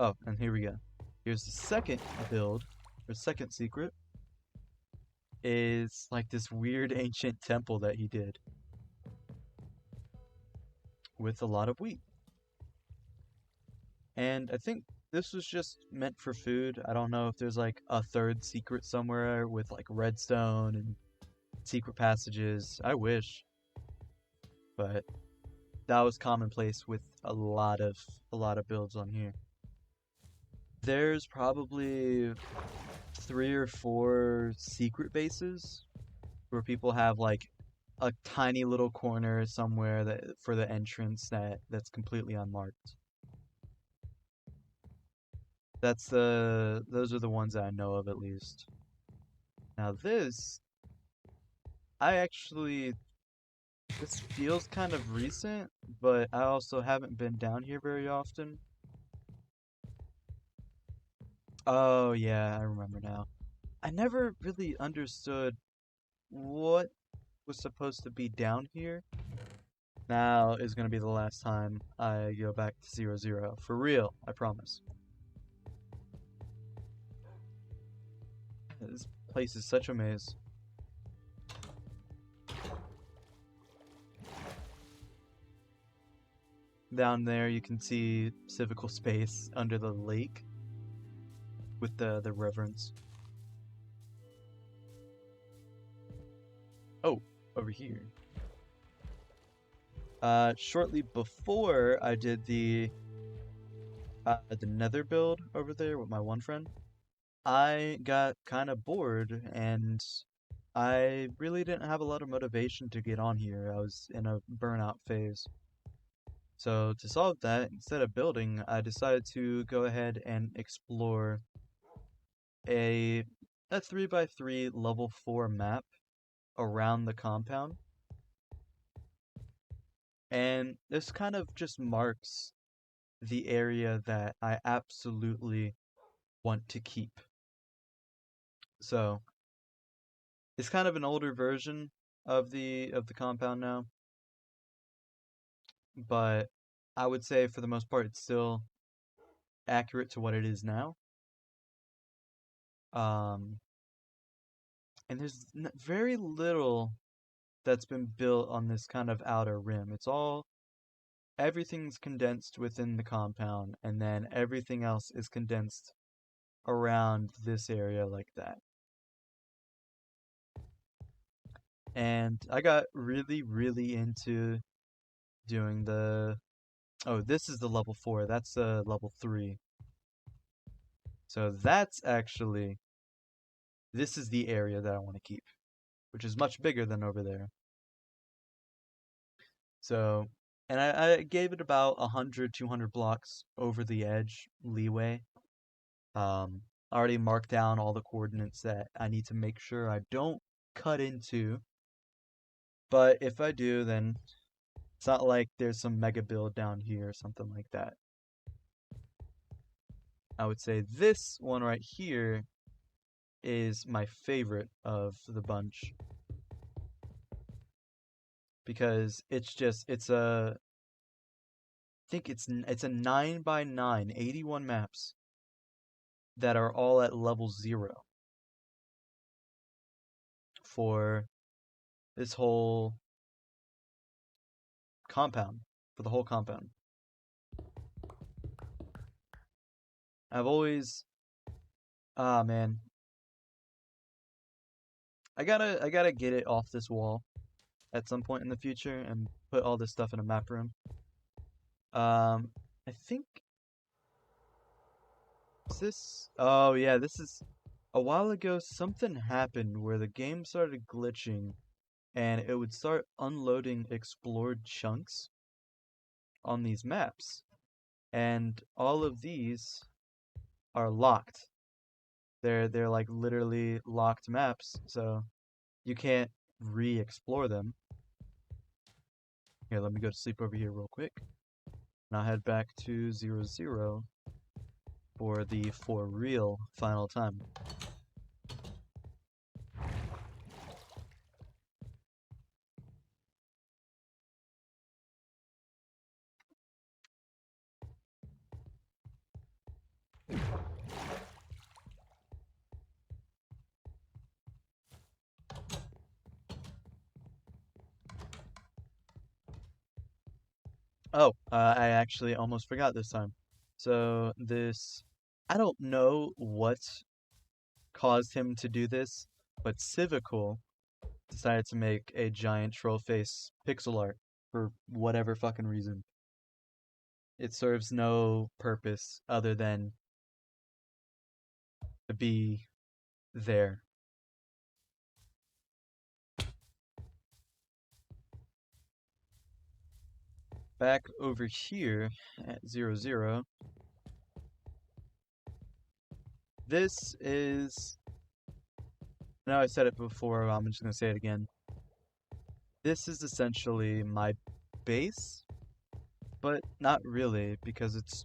Oh, and here we go. Here's the second build, or second secret, is like this weird ancient temple that he did with a lot of wheat. And I think this was just meant for food. I don't know if there's like a third secret somewhere with like redstone and secret passages. I wish. But that was commonplace with a lot of builds on here. There's probably 3 or 4 secret bases where people have like a tiny little corner somewhere that for the entrance that's completely unmarked. Those are the ones that I know of at least. Now I actually this feels kind of recent, but I also haven't been down here very often. Oh yeah, I remember now. I never really understood what was supposed to be down here. Now is gonna be the last time I go back to 0, 0. For real, I promise. This place is such a maze. Down there you can see civical space under the lake with the reverence. Oh, over here. Shortly before I did the nether build over there with my one friend, I got kind of bored and I really didn't have a lot of motivation to get on here. I was in a burnout phase. So to solve that, instead of building, I decided to go ahead and explore a 3x3 level 4 map around the compound. And this kind of just marks the area that I absolutely want to keep. So it's kind of an older version of the compound now, but I would say for the most part it's still accurate to what it is now. Um, and there's very little that's been built on this kind of outer rim. Everything's condensed within the compound, and then everything else is condensed around this area like that. And I got really, really into doing oh, this is the level 4, that's level 3. So this is the area that I want to keep, which is much bigger than over there. So, and I gave it about 100, 200 blocks over the edge leeway. I already marked down all the coordinates that I need to make sure I don't cut into. But if I do, then it's not like there's some mega build down here or something like that. I would say this one right here is my favorite of the bunch. Because I think it's a 9x9, 81 maps that are all at level 0 for this whole compound, for the whole compound. I've always, ah man, I gotta get it off this wall at some point in the future and put all this stuff in a map room. I think is this. Oh yeah, this is a while ago. Something happened where the game started glitching, and it would start unloading explored chunks on these maps, and all of these are locked. They're like literally locked maps, so you can't re-explore them. Here, let me go to sleep over here real quick. And I'll head back to 0, 0 for the for real final time. Oh, I actually almost forgot this time. So this, I don't know what caused him to do this, but Civicool decided to make a giant troll face pixel art for whatever fucking reason. It serves no purpose other than to be there. Back over here at 0, 0, this is, I know I said it before, I'm just going to say it again. This is essentially my base, but not really, because it's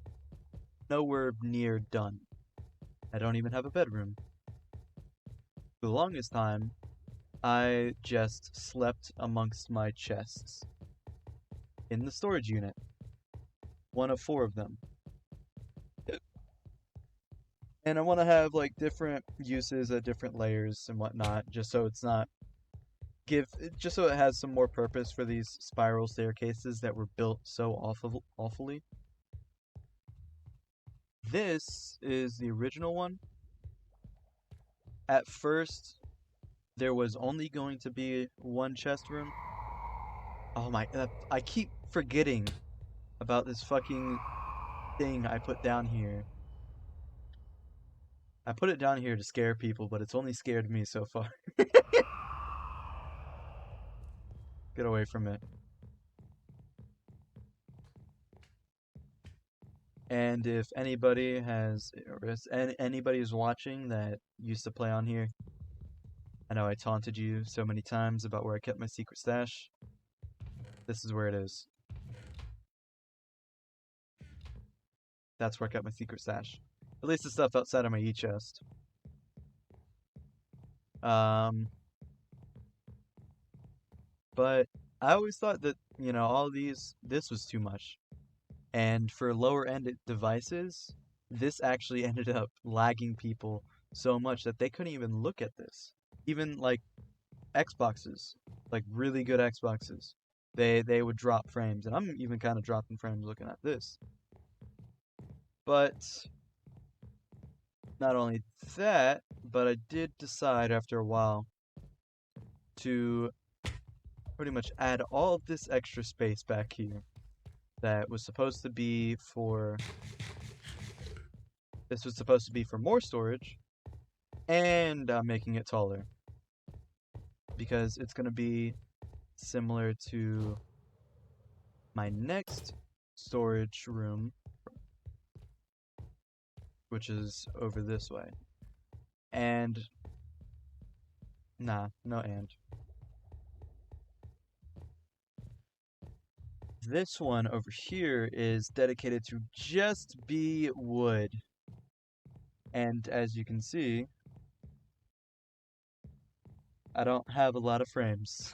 nowhere near done. I don't even have a bedroom. For the longest time, I just slept amongst my chests in the storage unit. One of 4 of them. And I want to have like different uses at different layers and whatnot, just so it's not just so it has some more purpose for these spiral staircases that were built so awfully. This is the original one. At first, there was only going to be 1 chest room. Oh my, I keep forgetting about this fucking thing I put down here. I put it down here to scare people, but it's only scared me so far. Get away from it. And if anybody has, or if anybody is watching that used to play on here, I know I taunted you so many times about where I kept my secret stash. This is where it is. That's where I kept my secret stash. At least the stuff outside of my e-chest. But I always thought that, all this was too much. And for lower end devices, this actually ended up lagging people so much that they couldn't even look at this. Even like Xboxes, like really good Xboxes, they would drop frames, and I'm even kind of dropping frames looking at this. But not only that, but I did decide after a while to pretty much add all of this extra space back here that was supposed to be for this was supposed to be for more storage, and I'm making it taller because it's going to be similar to my next storage room, which is over this way. And nah, no and. This one over here is dedicated to just be wood. And as you can see, I don't have a lot of frames.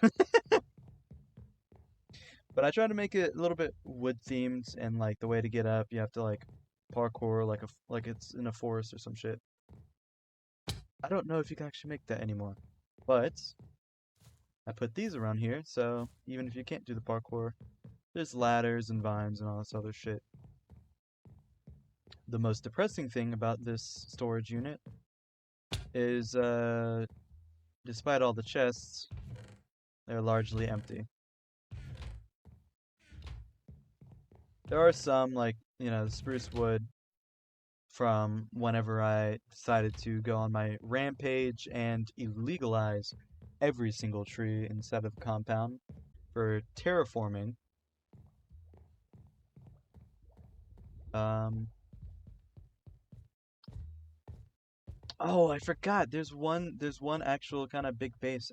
But I try to make it a little bit wood themed, and like the way to get up, you have to like parkour like it's in a forest or some shit. I don't know if you can actually make that anymore. But I put these around here, so even if you can't do the parkour, There's ladders and vines and all this other shit. The most depressing thing about this storage unit is, despite all the chests, they're largely empty. There are some, like, the spruce wood from whenever I decided to go on my rampage and illegalize every single tree instead of compound for terraforming. Um, oh, I forgot. There's one actual kind of big base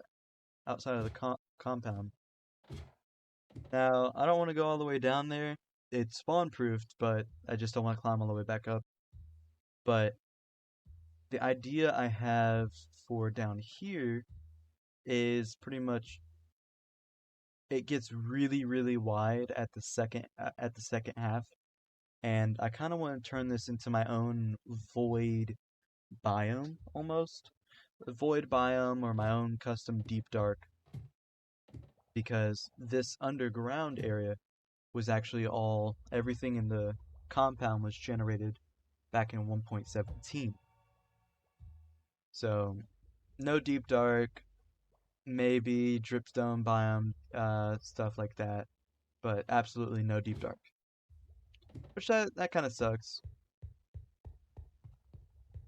outside of the compound. Now, I don't want to go all the way down there. It's spawn proofed, but I just don't want to climb all the way back up. But the idea I have for down here is pretty much it gets really, really wide at the second half, and I kind of want to turn this into my own void biome almost. A void biome or my own custom deep dark, because this underground area was actually everything in the compound was generated back in 1.17. So no deep dark, maybe dripstone biome, stuff like that, but absolutely no deep dark. Which that kind of sucks.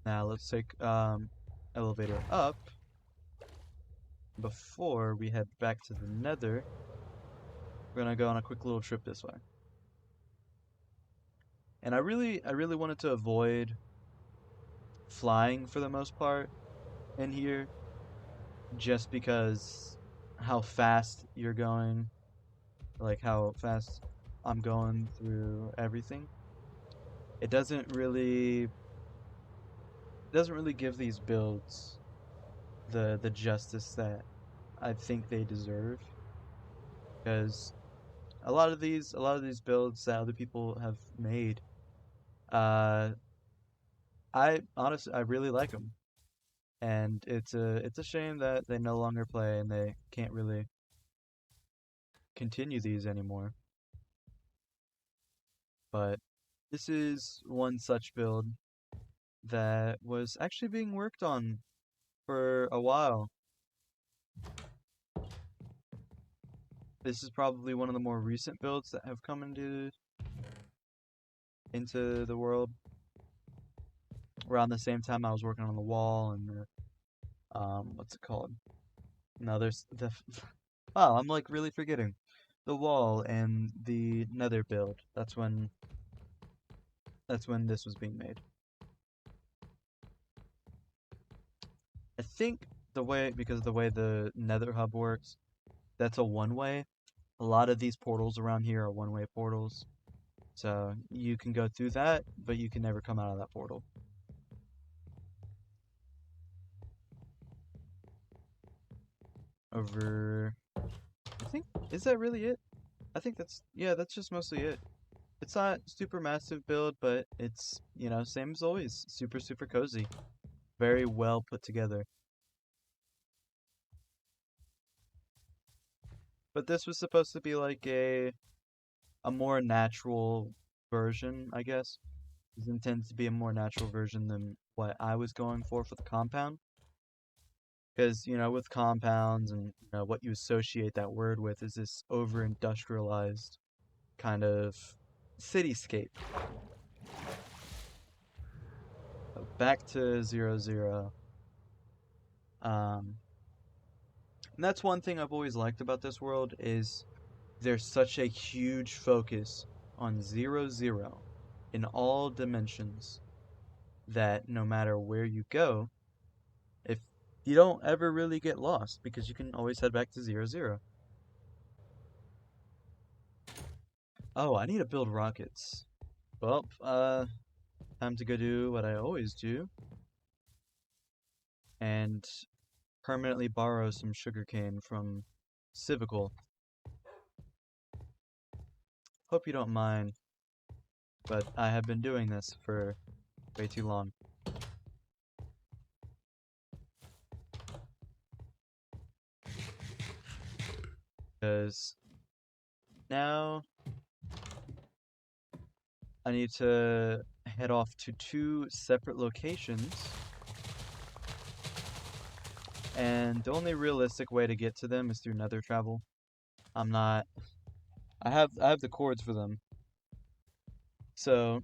Now let's take elevator up before we head back to the Nether. We're gonna go on a quick little trip this way. And I really wanted to avoid flying for the most part in here, just because how fast you're going, like how fast I'm going through everything. It doesn't really give these builds the justice that I think they deserve, because a lot of these builds that other people have made, uh, I honestly I really like them, and it's a shame that they no longer play and they can't really continue these anymore. But this is one such build that was actually being worked on for a while. This is probably one of the more recent builds that have come into the world. Around the same time I was working on the wall and what's it called? No, there's the wow, I'm like really forgetting. The wall and the nether build. That's when this was being made. I think because of the way the nether hub works, that's a one way. A lot of these portals around here are one way portals. So you can go through that, but you can never come out of that portal. Over, I think, is that really it? I think that's just mostly it. It's not super massive build, but it's, same as always, super, super cozy. Very well put together. But this was supposed to be like a more natural version, I guess. It was intended to be a more natural version than what I was going for the compound. Because, with compounds and what you associate that word with is this over industrialized kind of cityscape. So back to 0, 0. Um, and that's one thing I've always liked about this world is there's such a huge focus on 0, 0 in all dimensions that no matter where you go, if you don't ever really get lost because you can always head back to 0, 0. Oh, I need to build rockets. Well, time to go do what I always do and permanently borrow some sugarcane from Civical. Hope you don't mind, but I have been doing this for way too long. Because now I need to head off to 2 separate locations, and the only realistic way to get to them is through nether travel. I'm not... I have the cords for them. So,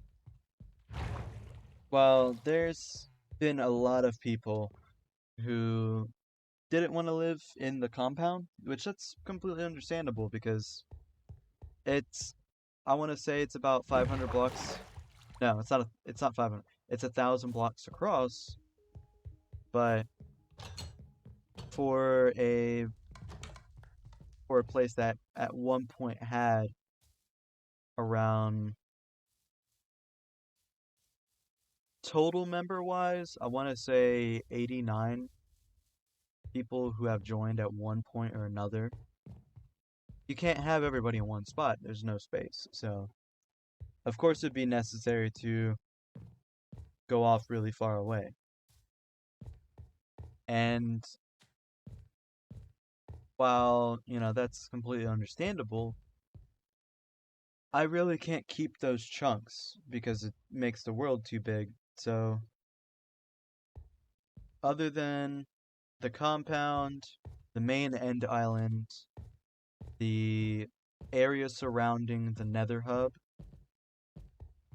while there's been a lot of people who didn't want to live in the compound, which that's completely understandable because it's, I want to say it's about 500 blocks. No, it's not 500. It's 1,000 blocks across, but for a for a place that at one point had around, total member wise, I want to say 89 people who have joined at one point or another. You can't have everybody in one spot. There's no space. So, of course, it'd be necessary to go off really far away. And while, that's completely understandable, I really can't keep those chunks because it makes the world too big. So, other than the compound, the main end island, the area surrounding the nether hub,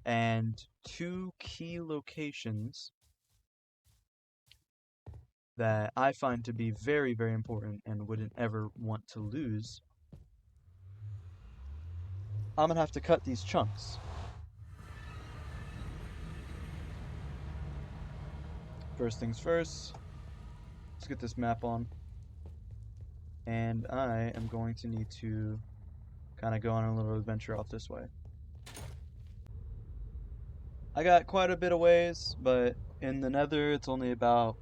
and 2 key locations that I find to be very, very important and wouldn't ever want to lose, I'm gonna have to cut these chunks. First things first, let's get this map on. And I am going to need to kind of go on a little adventure off this way. I got quite a bit of ways, but in the nether it's only about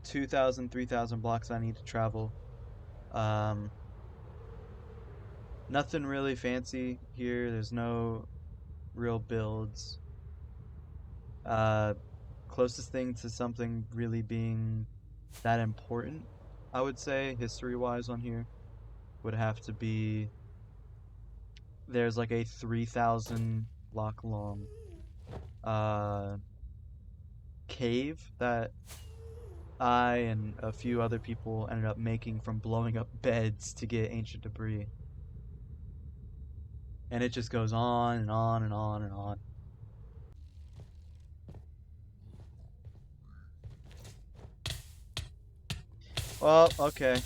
2,000, 3,000 blocks I need to travel. Um, Nothing really fancy here. There's no real builds. Closest thing to something really being that important, I would say, history-wise on here, would have to be, there's like a 3,000 block long uh, cave that I and a few other people ended up making from blowing up beds to get ancient debris. And it just goes on and on and on and on. Well, okay.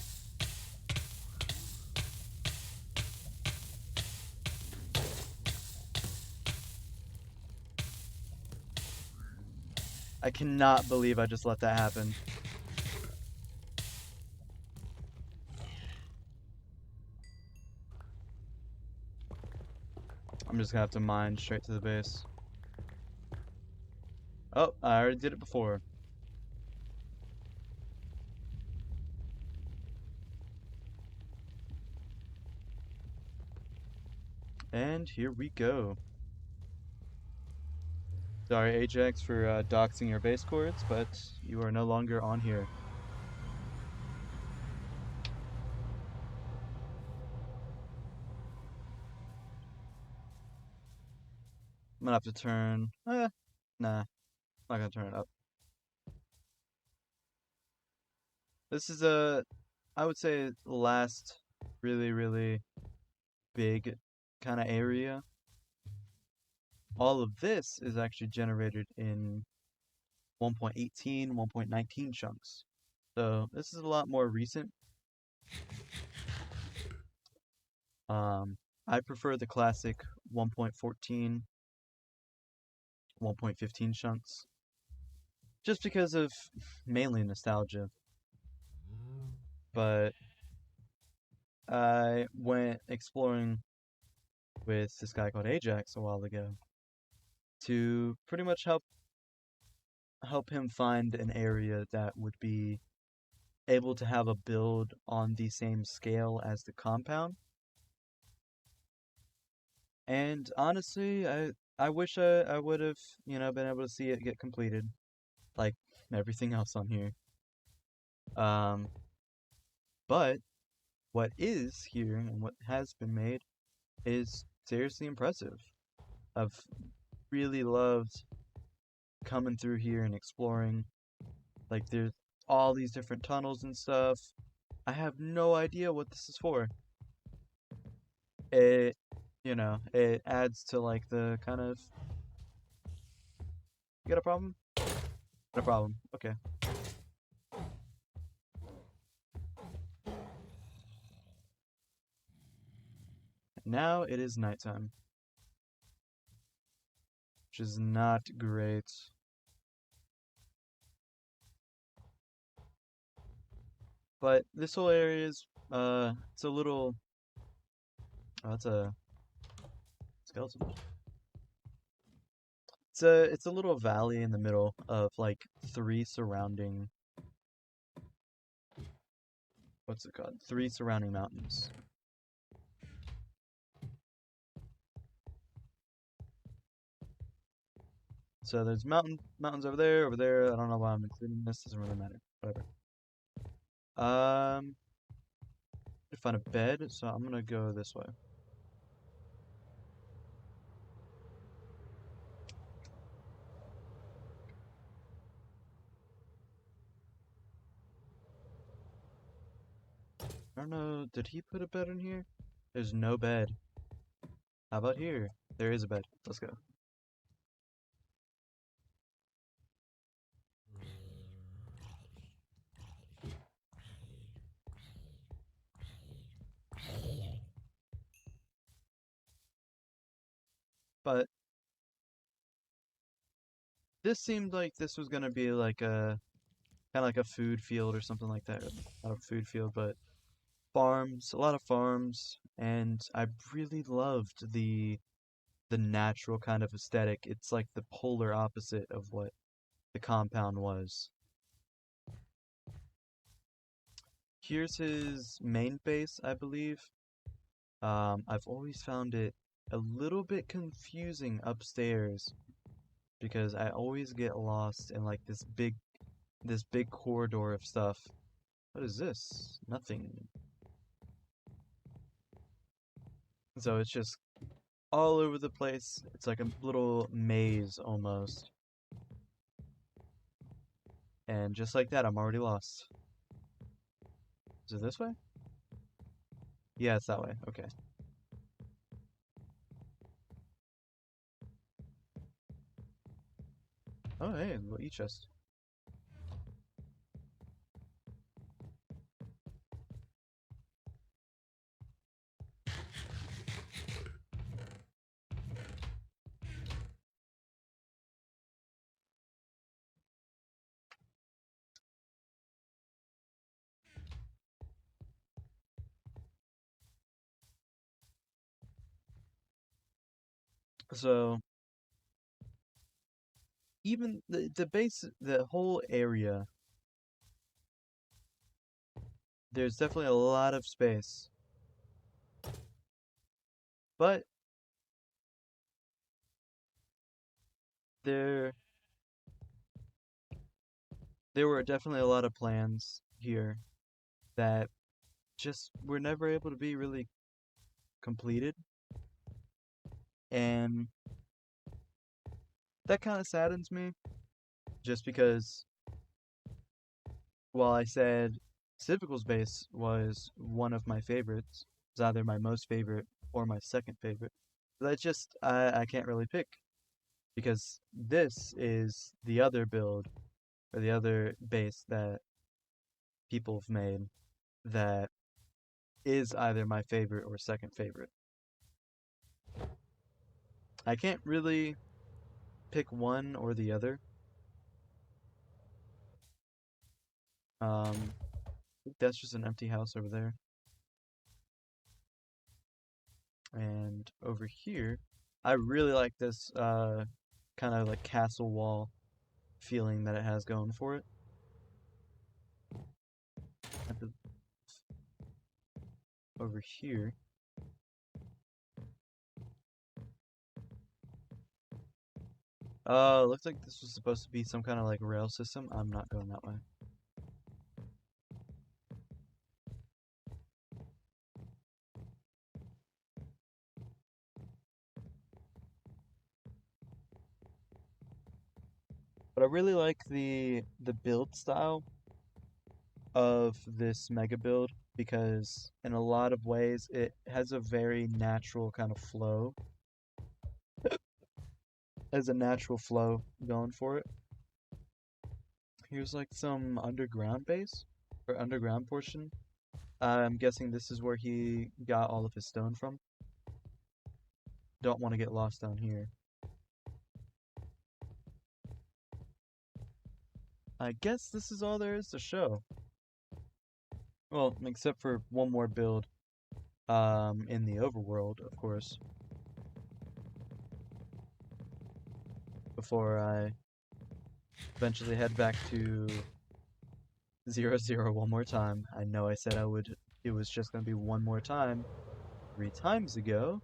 I cannot believe I just let that happen. I'm just gonna have to mine straight to the base. Oh, I already did it before. And here we go. Sorry, Ajax, for doxing your base cords, but you are no longer on here. I'm gonna have to turn... nah, I'm not gonna turn it up. This is I would say, last really, really big kind of area. All of this is actually generated in 1.18, 1.19 chunks. So this is a lot more recent. I prefer the classic 1.14, 1.15 chunks, just because of mainly nostalgia. But I went exploring with this guy called Ajax a while ago to pretty much help him find an area that would be able to have a build on the same scale as the compound. And honestly, I wish I would have, been able to see it get completed, like everything else on here. Um, but what is here and what has been made is seriously impressive. Of really loved coming through here and exploring. Like, there's all these different tunnels and stuff. I have no idea what this is for. It, it adds to like the kind of. You got a problem? No problem. Okay. Now it is nighttime, which is not great. But this whole area is, it's a little. Oh, that's a skeleton. It's a little valley in the middle of like three surrounding. What's it called? Three surrounding mountains. So there's mountains over there, over there. I don't know why I'm including this. Doesn't really matter. Whatever. To find a bed, so I'm gonna go this way. I don't know. Did he put a bed in here? There's no bed. How about here? There is a bed. Let's go. But this seemed like this was gonna be like a kind of like a food field or something like that. Not a food field, but farms, a lot of farms, and I really loved the natural kind of aesthetic. It's like the polar opposite of what the compound was. Here's his main base, I believe. I've always found it a little bit confusing upstairs because I always get lost in like this big corridor of stuff. What is this? Nothing. So it's just all over the place. It's like a little maze almost. And just like that, I'm already lost. Is it this way? Yeah, it's that way. Okay. Oh, hey, a little e-chest. So, even the base, the whole area, there's definitely a lot of space. But there there were definitely a lot of plans here that just were never able to be really completed. And that kind of saddens me just because while I said Civical's base was one of my favorites, it's either my most favorite or my second favorite. That just I can't really pick because this is the other build or the other base that people have made that is either my favorite or second favorite. I can't really pick one or the other. I think that's just an empty house over there. And over here, I really like this kind of like castle wall feeling that it has going for it. Over here. Looks like this was supposed to be some kind of like rail system. I'm not going that way. But I really like the build style of this mega build because in a lot of ways it has a very natural kind of flow. Has a natural flow going for it. Here's like some underground base or underground portion. I'm guessing this is where he got all of his stone from. Don't want to get lost down here. I guess this is all there is to show. Well, except for one more build in the overworld, of course, before I eventually head back to 0, 0 one more time. I know I said I would, it was just going to be one more time 3 times ago,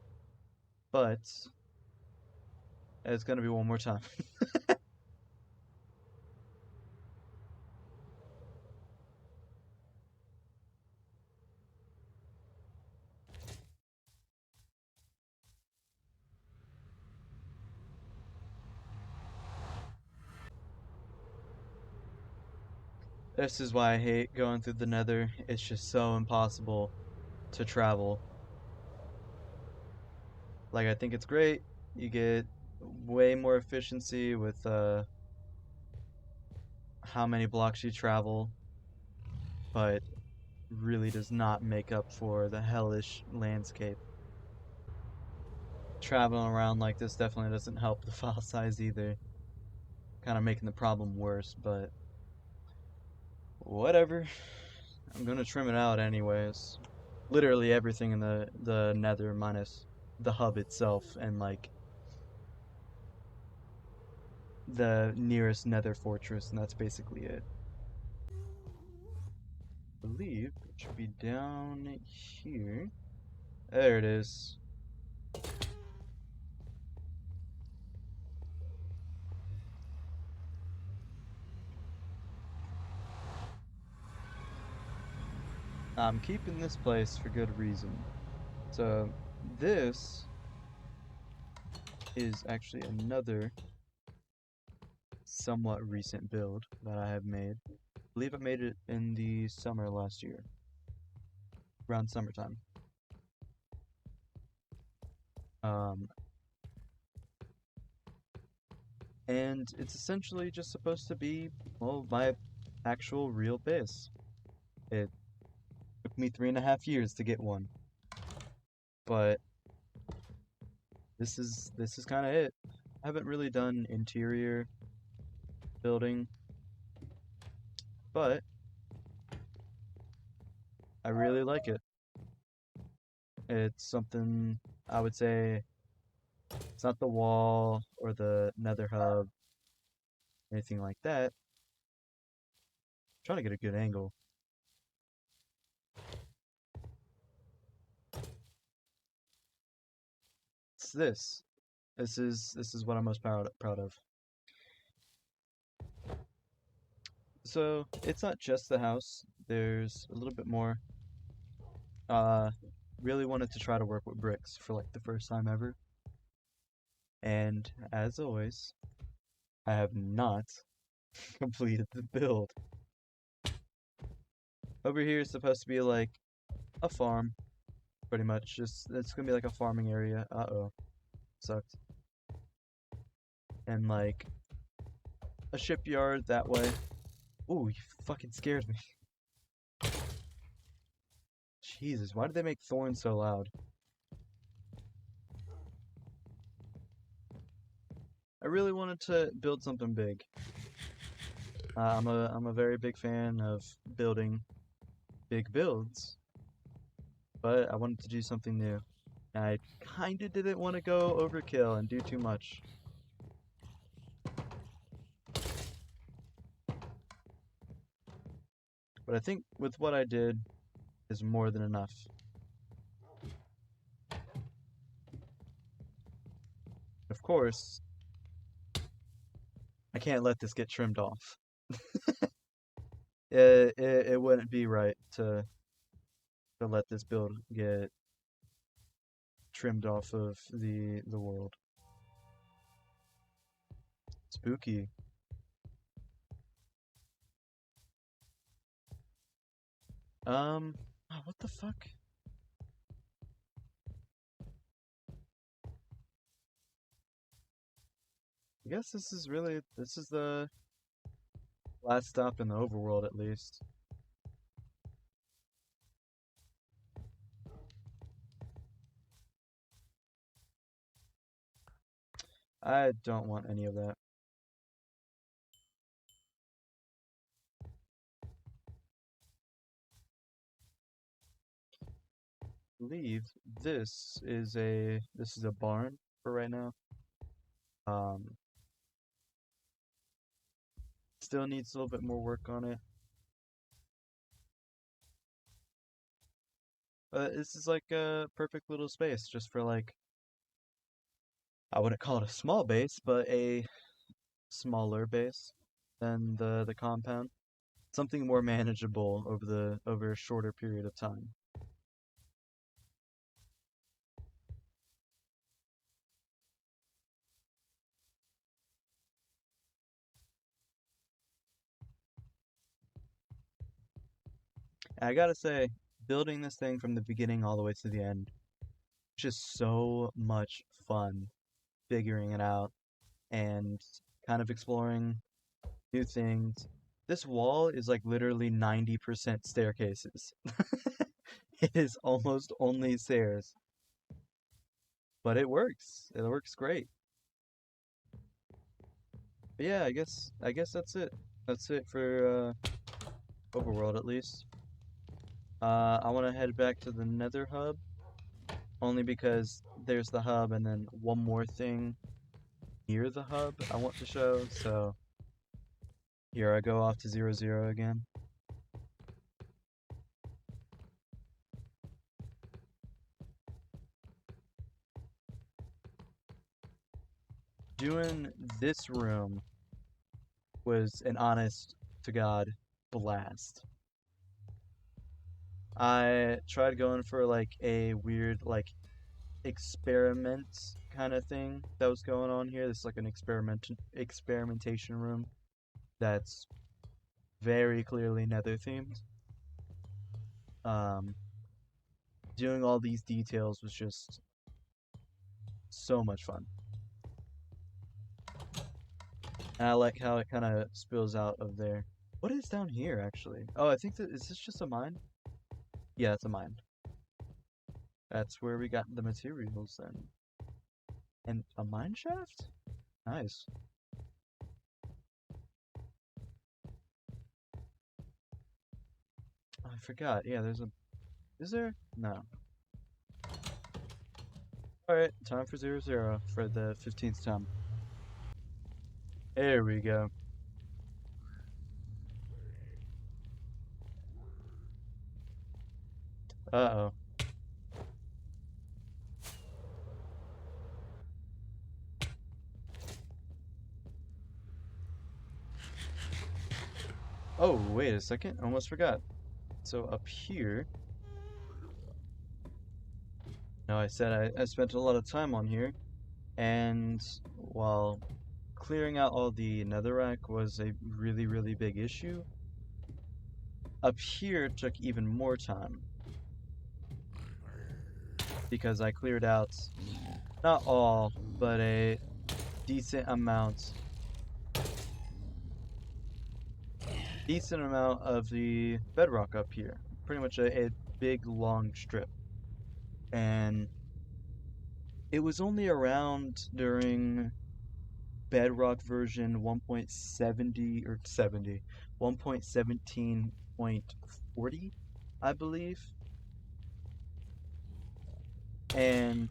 but it's going to be one more time. This is why I hate going through the nether. It's just so impossible to travel. Like, I think it's great. You get way more efficiency with how many blocks you travel, but really does not make up for the hellish landscape. Traveling around like this definitely doesn't help the file size either. Kind of making the problem worse, but whatever. I'm gonna trim it out anyways. Literally everything in the nether minus the hub itself and like the nearest nether fortress, and that's basically it. I believe it should be down here. There it is. I'm keeping this place for good reason. So this is actually another somewhat recent build that I have made. I believe I made it in the summer last year, around summertime. Um, and it's essentially just supposed to be, well, my actual real base. It took me 3.5 years to get one, but this is kind of it. I haven't really done interior building, but I really like it. It's something I would say it's not the wall or the nether hub, anything like that. I'm trying to get a good angle. It's this. This is what I'm most proud of. So it's not just the house. There's a little bit more. Uh, really wanted to try to work with bricks for like the first time ever. And as always, I have not completed the build. Over here is supposed to be like a farm, pretty much. Just it's gonna be like a farming area. Uh-oh. Sucked. And like a shipyard that way. Ooh, you fucking scared me. Jesus, why did they make thorns so loud? I really wanted to build something big. I'm a very big fan of building big builds, but I wanted to do something new. I kinda didn't want to go overkill and do too much. But I think with what I did is more than enough. Of course, I can't let this get trimmed off. It wouldn't be right to let this build get trimmed off of the world. Spooky. what the fuck? I guess this is the last stop in the overworld at least. I don't want any of that. I believe this is a barn for right now. Um, Still needs a little bit more work on it. But this is like a perfect little space just for like, I wouldn't call it a small base, but a smaller base than the compound. Something more manageable over a shorter period of time. And I gotta say, building this thing from the beginning all the way to the end, just so much fun figuring it out and kind of exploring new things. This wall is like literally 90% staircases. It is almost only stairs, but it works. It works great. But yeah, I guess that's it. That's it for Overworld at least. I want to head back to the Nether hub only because there's the hub and then one more thing near the hub I want to show. So here I go off to 0, 0 again. Doing this room was an honest to God blast. I tried going for like a weird like experiment kind of thing that was going on here. This is like an experimentation room that's very clearly Nether themed. Um, Doing all these details was just so much fun. And I like how it kind of spills out of there. What is down here actually? Oh, I think that is this just a mine? Yeah, it's a mine. That's where we got the materials then. And a mine shaft? Nice. Oh, I forgot. Yeah, there's a. Is there? No. Alright, time for 0, 0 for the 15th time. There we go. Uh-oh. Oh, wait a second. Almost forgot. So up here. No, I said I spent a lot of time on here. And while clearing out all the netherrack was a really, really big issue, up here took even more time. Because I cleared out, not all, but a decent amount of the bedrock up here. Pretty much a big long strip. And it was only around during Bedrock version 1.70 or 70, 1.17.40, I believe. And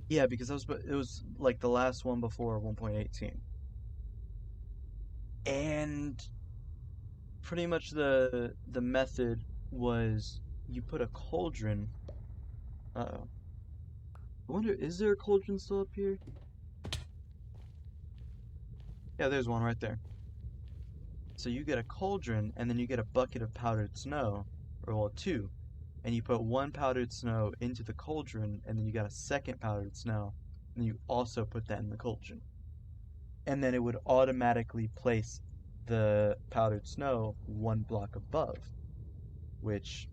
yeah, because it was like the last one before 1.18. And pretty much the method was you put a cauldron. Uh-oh. I wonder, is there a cauldron still up here? Yeah, there's one right there. So you get a cauldron, and then you get a bucket of powdered snow, or well, two, and you put one powdered snow into the cauldron, and then you got a second powdered snow, and you also put that in the cauldron. And then it would automatically place the powdered snow one block above, which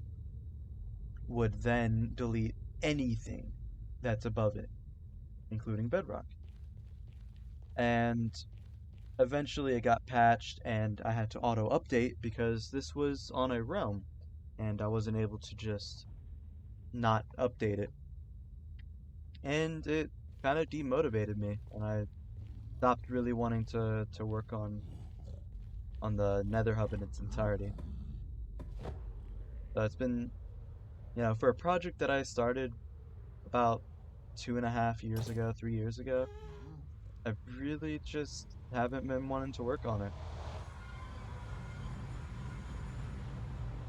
would then delete anything that's above it, including bedrock. And eventually it got patched and I had to auto update because this was on a realm and I wasn't able to just not update it. And it kind of demotivated me and I stopped really wanting to work on the Nether Hub in its entirety. So it's been, for a project that I started about 2.5 years ago, 3 years ago, I really just haven't been wanting to work on it.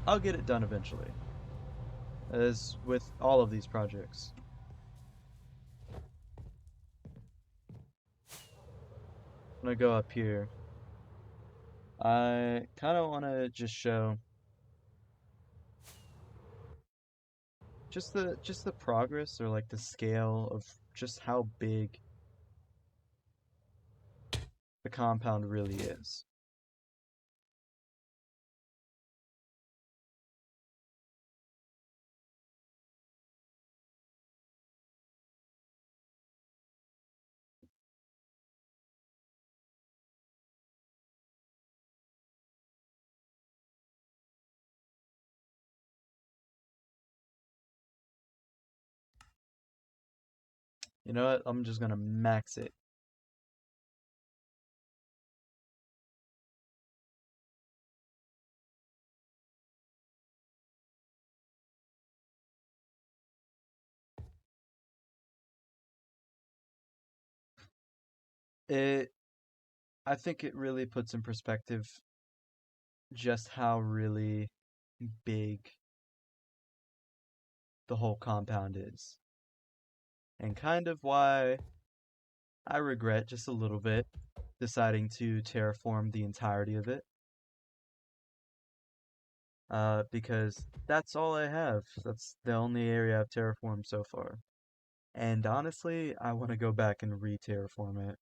I'll get it done eventually, as with all of these projects. I'm gonna go up here. I kind of want to just show just the progress or like the scale of just how big the compound really is. You know what? I'm just gonna max it. It I think it really puts in perspective just how really big the whole compound is. And kind of why I regret just a little bit deciding to terraform the entirety of it. Because that's all I have. That's the only area I've terraformed so far. And honestly, I want to go back and re-terraform it.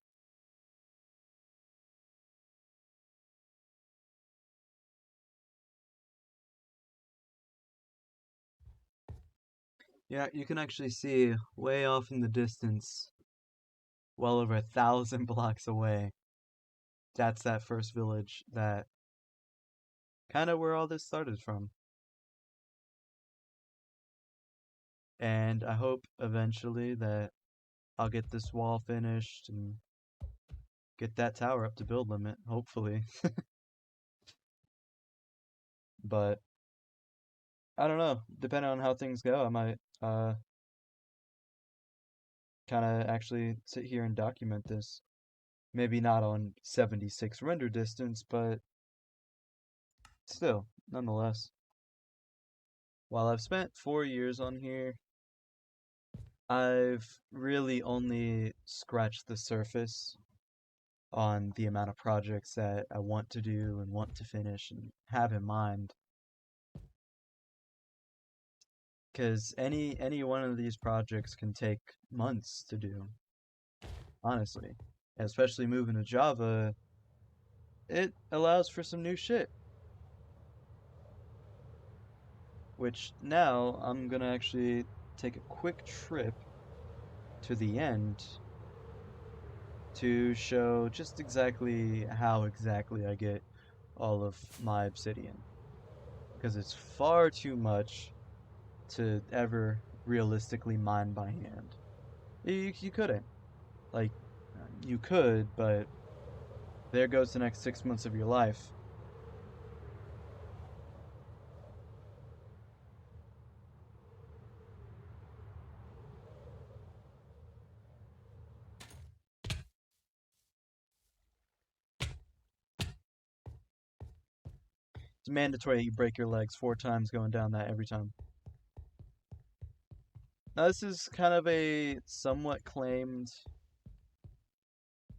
Yeah, you can actually see way off in the distance, well over 1,000 blocks away. That's that first village that kind of where all this started from. And I hope eventually that I'll get this wall finished and get that tower up to build limit, hopefully. But I don't know. Depending on how things go, I might kind of actually sit here and document this. Maybe not on 76 render distance, but still, nonetheless. While I've spent 4 years on here, I've really only scratched the surface on the amount of projects that I want to do and want to finish and have in mind. Because any one of these projects can take months to do, honestly. Especially moving to Java, it allows for some new shit. Which now I'm gonna actually take a quick trip to the end to show just exactly how exactly I get all of my obsidian. Because it's far too much to ever realistically mine by hand. You couldn't. Like, you could, but there goes the next 6 months of your life. It's mandatory that you break your legs 4 times going down that every time. Now, this is kind of a somewhat claimed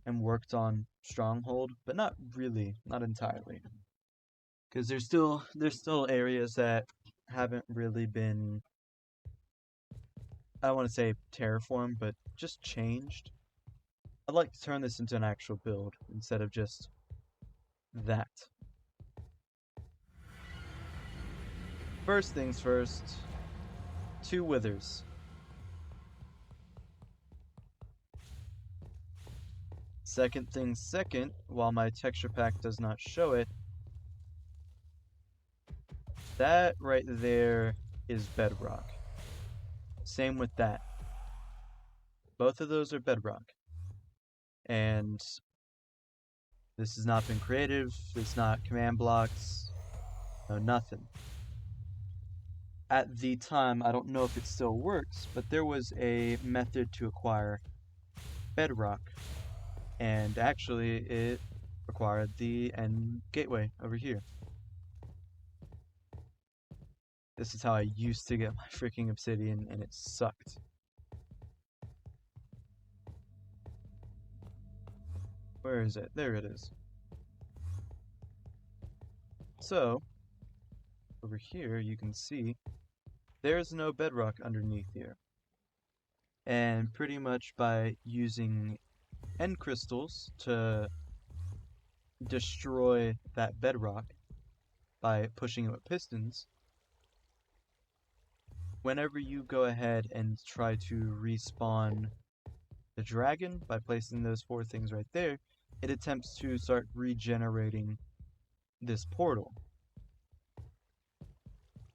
and worked on stronghold, but not really, not entirely. Because there's still areas that haven't really been, I don't want to say terraformed, but just changed. I'd like to turn this into an actual build instead of just that. First things first, 2 withers. Second things second, while my texture pack does not show it, that right there is bedrock. Same with that. Both of those are bedrock. And this has not been creative, it's not command blocks, no nothing. At the time, I don't know if it still works, but there was a method to acquire bedrock. And actually, it required the end gateway over here. This is how I used to get my freaking obsidian, and it sucked. Where is it? There it is. So, over here you can see there's no bedrock underneath here. And pretty much by using end crystals to destroy that bedrock by pushing it with pistons, whenever you go ahead and try to respawn the dragon by placing those 4 things right there, it attempts to start regenerating this portal.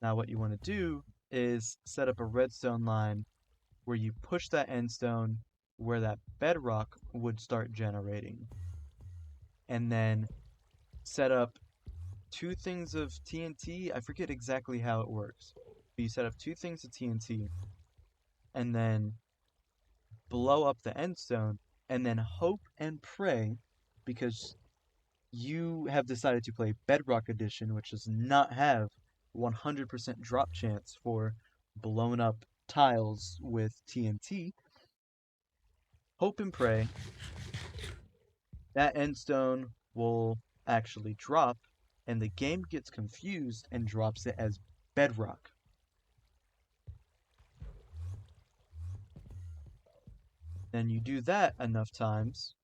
Now what you want to do is set up a redstone line where you push that end stone where that bedrock would start generating. And then set up 2 things of TNT. I forget exactly how it works. But you set up 2 things of TNT and then blow up the end stone and then hope and pray, because you have decided to play Bedrock Edition, which does not have 100% drop chance for blown up tiles with TNT. Hope and pray that end stone will actually drop, and the game gets confused and drops it as bedrock. Then you do that enough times.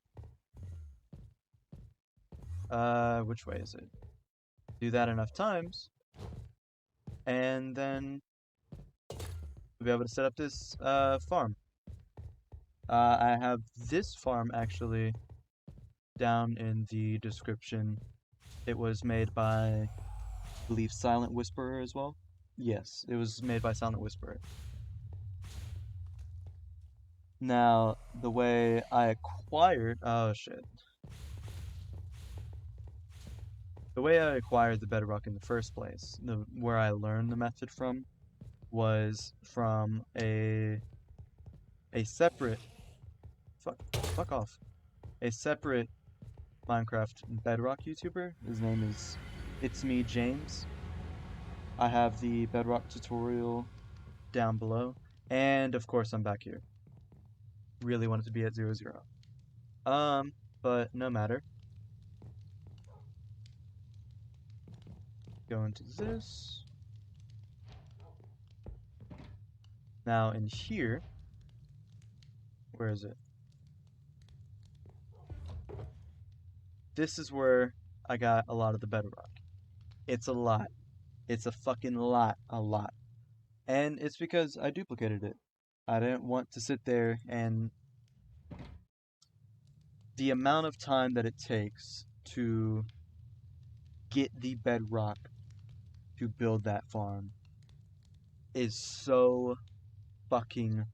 Which way is it? Do that enough times, and then we'll be able to set up this farm. I have this farm actually down in the description. It was made by, I believe, Silent Whisperer as well. Yes, it was made by Silent Whisperer. Now, the way I acquired... Oh, shit. The way I acquired the bedrock in the first place, where I learned the method from, was from a separate... Fuck off. A separate Minecraft Bedrock YouTuber. His name is itsmejames. I have the Bedrock tutorial down below. And, of course, I'm back here. Really wanted to be at 0, 0. But no matter. Go into this. Now in here, where is it? This is where I got a lot of the bedrock. It's a lot. It's a fucking lot. A lot. And it's because I duplicated it. I didn't want to sit there and... The amount of time that it takes to get the bedrock to build that farm is so fucking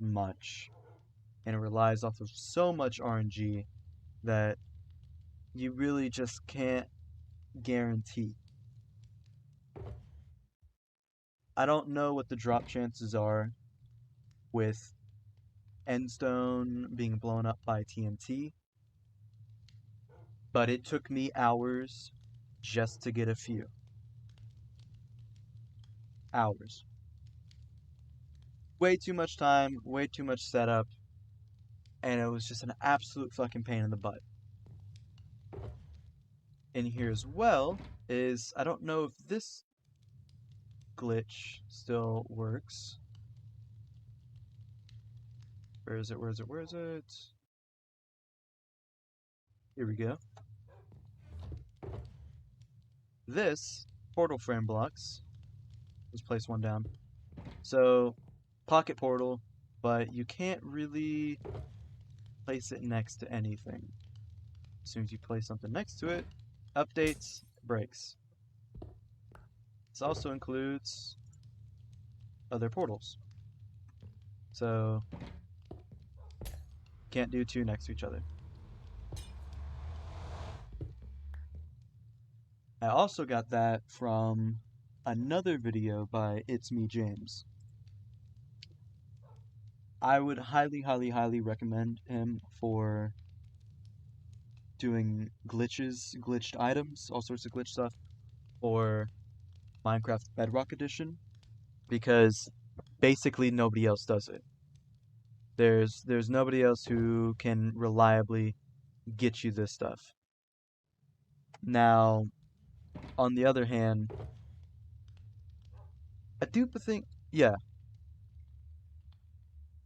much. And it relies off of so much RNG that you really just can't guarantee. I don't know what the drop chances are with Endstone being blown up by TNT, but it took me hours just to get a few. Hours. Way too much time, way too much setup, and it was just an absolute fucking pain in the butt. In here as well is, I don't know if this glitch still works. Where is it? Where is it? Where is it? Here we go. this portal frame blocks. Let's place one down. So, pocket portal, but you can't really place it next to anything. As soon as you place something next to it, updates, breaks. This also includes other portals. So, can't do two next to each other. I also got that from another video by itsmejames. I would highly recommend him for doing glitches, glitched items, all sorts of glitch stuff for Minecraft Bedrock Edition, because basically nobody else does it. There's nobody else who can reliably get you this stuff. Now, on the other hand, I do think, yeah,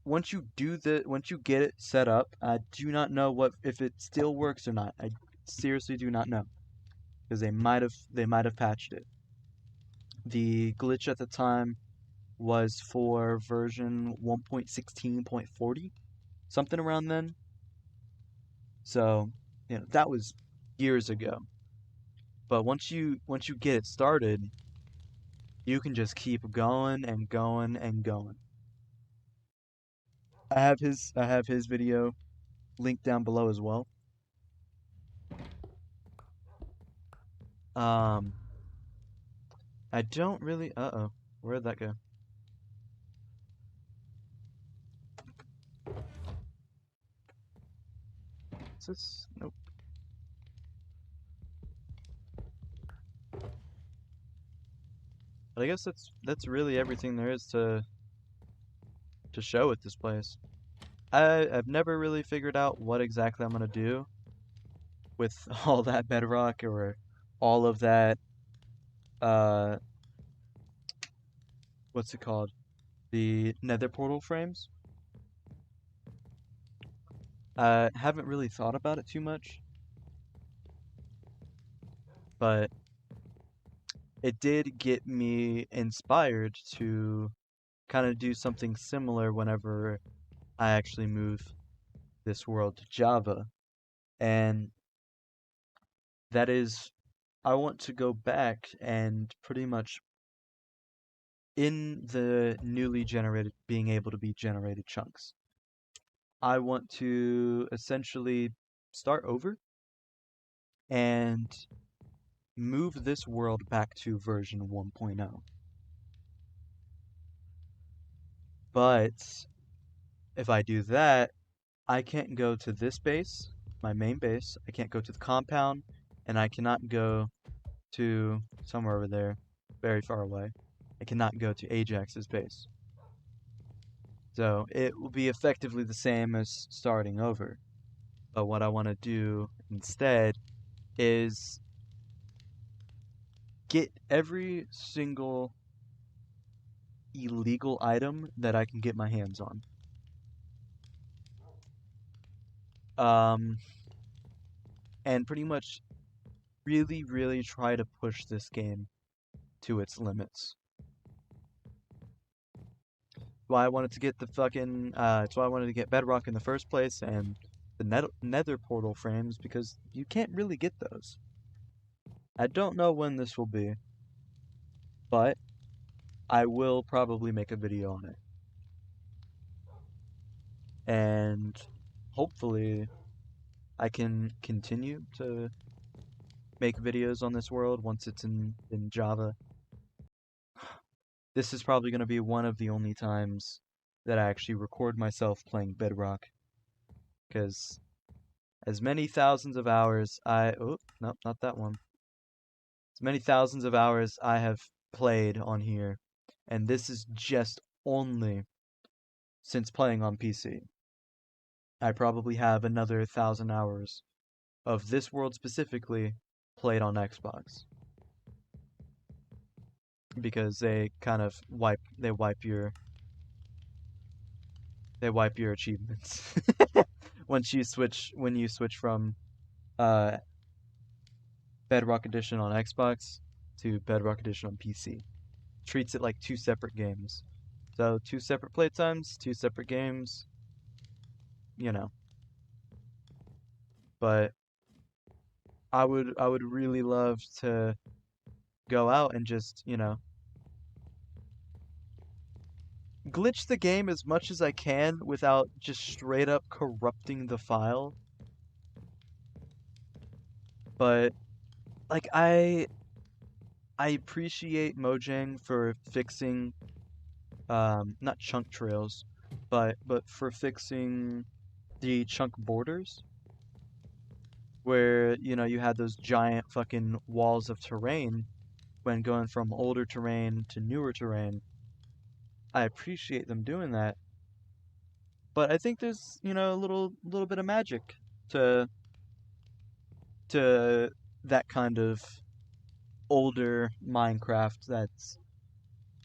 once you get it set up, I do not know what if it still works or not. I seriously do not know, because they might have patched it. The glitch at the time was for version 1.16.40, something around then. So, that was years ago. But once you get it started, you can just keep going and going and going. I have his video linked down below as well. Um, I don't really. Uh-oh, where'd that go? Is this? Nope. But I guess that's really everything there is to show at this place. I've never really figured out what exactly I'm gonna do with all that bedrock or all of that. Uh, what's it called? The nether portal frames. Haven't really thought about it too much, but it did get me inspired to kind of do something similar whenever I actually move this world to Java. And that is, I want to go back and pretty much in the newly generated, being able to be generated chunks, I want to essentially start over and move this world back to version 1.0. But if I do that, I can't go to this base, my main base. I can't go to the compound, and I cannot go to somewhere over there, very far away. I cannot go to Ajax's base. So it will be effectively the same as starting over. But what I want to do instead is get every single illegal item that I can get my hands on. And pretty much really try to push this game to its limits. Why I wanted to get the fucking, it's why I wanted to get Bedrock in the first place, and the nether portal frames, because you can't really get those. I don't know when this will be, but I will probably make a video on it. And hopefully I can continue to make videos on this world once it's in Java. This is probably going to be one of the only times that I actually record myself playing Bedrock, because as many thousands of hours oh, nope, not that one. As many thousands of hours I have played on here, and this is just only since playing on PC. I probably have another 1,000 hours of this world specifically played on Xbox, because they kind of wipe your achievements when you switch from uh Bedrock Edition on Xbox. to Bedrock Edition on PC. Treats it like two separate games. So, two separate playtimes, two separate games, you know. But I would really love to go out and just, glitch the game as much as I can without just straight up corrupting the file. But like I appreciate Mojang for fixing not chunk trails, but for fixing the chunk borders where, you had those giant fucking walls of terrain when going from older terrain to newer terrain. I appreciate them doing that. But I think there's, a little bit of magic to to that kind of older Minecraft that's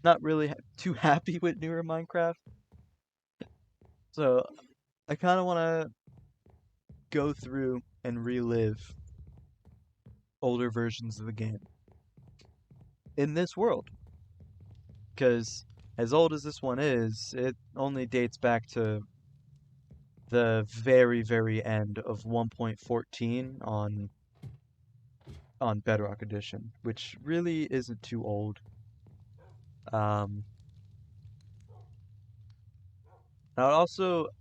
not really too happy with newer Minecraft. So I kind of want to go through and relive older versions of the game in this world. Because as old as this one is, it only dates back to the very, very end of 1.14 on Bedrock Edition, which really isn't too old. Um, I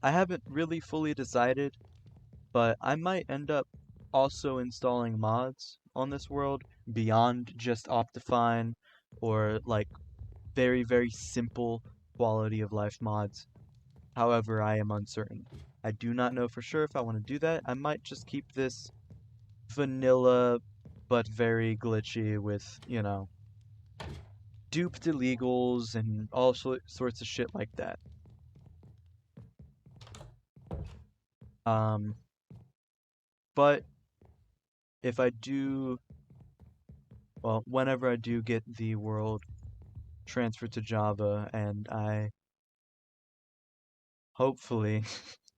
haven't really fully decided, but I might end up also installing mods on this world beyond just Optifine or like very, very simple quality of life mods. However, I am uncertain. I do not know for sure if I want to do that. I might just keep this vanilla but very glitchy with, duped illegals and all sorts of shit like that. Um, but if I do, well, whenever I do get the world transferred to Java and I hopefully,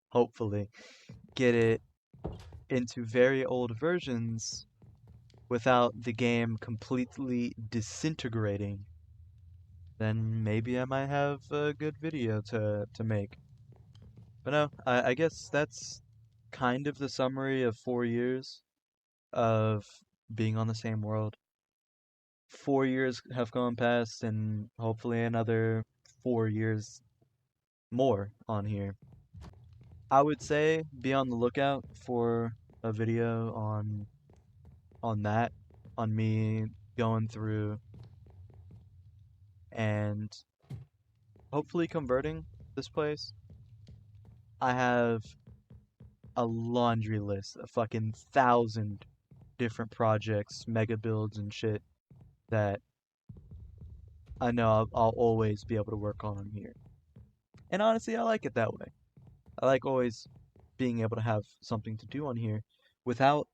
hopefully get it into very old versions without the game completely disintegrating, then maybe I might have a good video to make. But no, I guess that's kind of the summary of 4 years of being on the same world. 4 years have gone past, and hopefully another 4 years more on here. I would say be on the lookout for a video on that, on me going through and hopefully converting this place. I have a laundry list, a fucking 1,000 different projects, mega builds and shit that I know I'll always be able to work on here. And honestly, I like it that way. I like always being able to have something to do on here without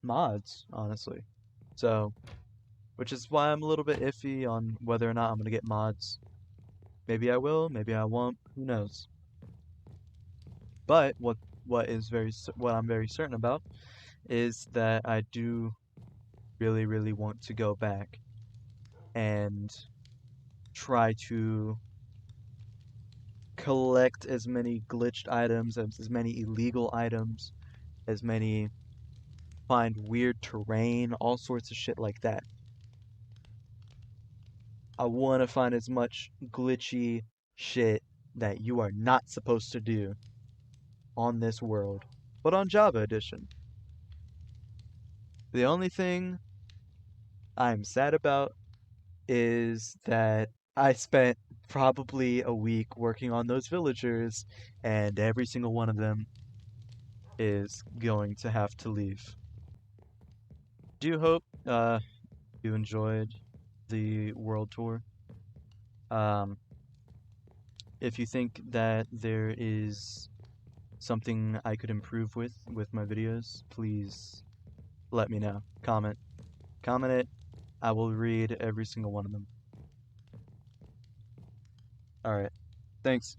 mods, honestly. So, which is why I'm a little bit iffy on whether or not I'm going to get mods. Maybe I will, maybe I won't, who knows. But what I'm very certain about is that I do really, really want to go back and try to collect as many glitched items, as many illegal items, as many find weird terrain, all sorts of shit like that. I want to find as much glitchy shit that you are not supposed to do on this world, but on Java Edition. The only thing I'm sad about is that I spent probably a week working on those villagers, and every single one of them is going to have to leave. Do hope you enjoyed the world tour. Um, if you think that there is something I could improve with my videos, please let me know. Comment it. I will read every single one of them. Alright. Thanks.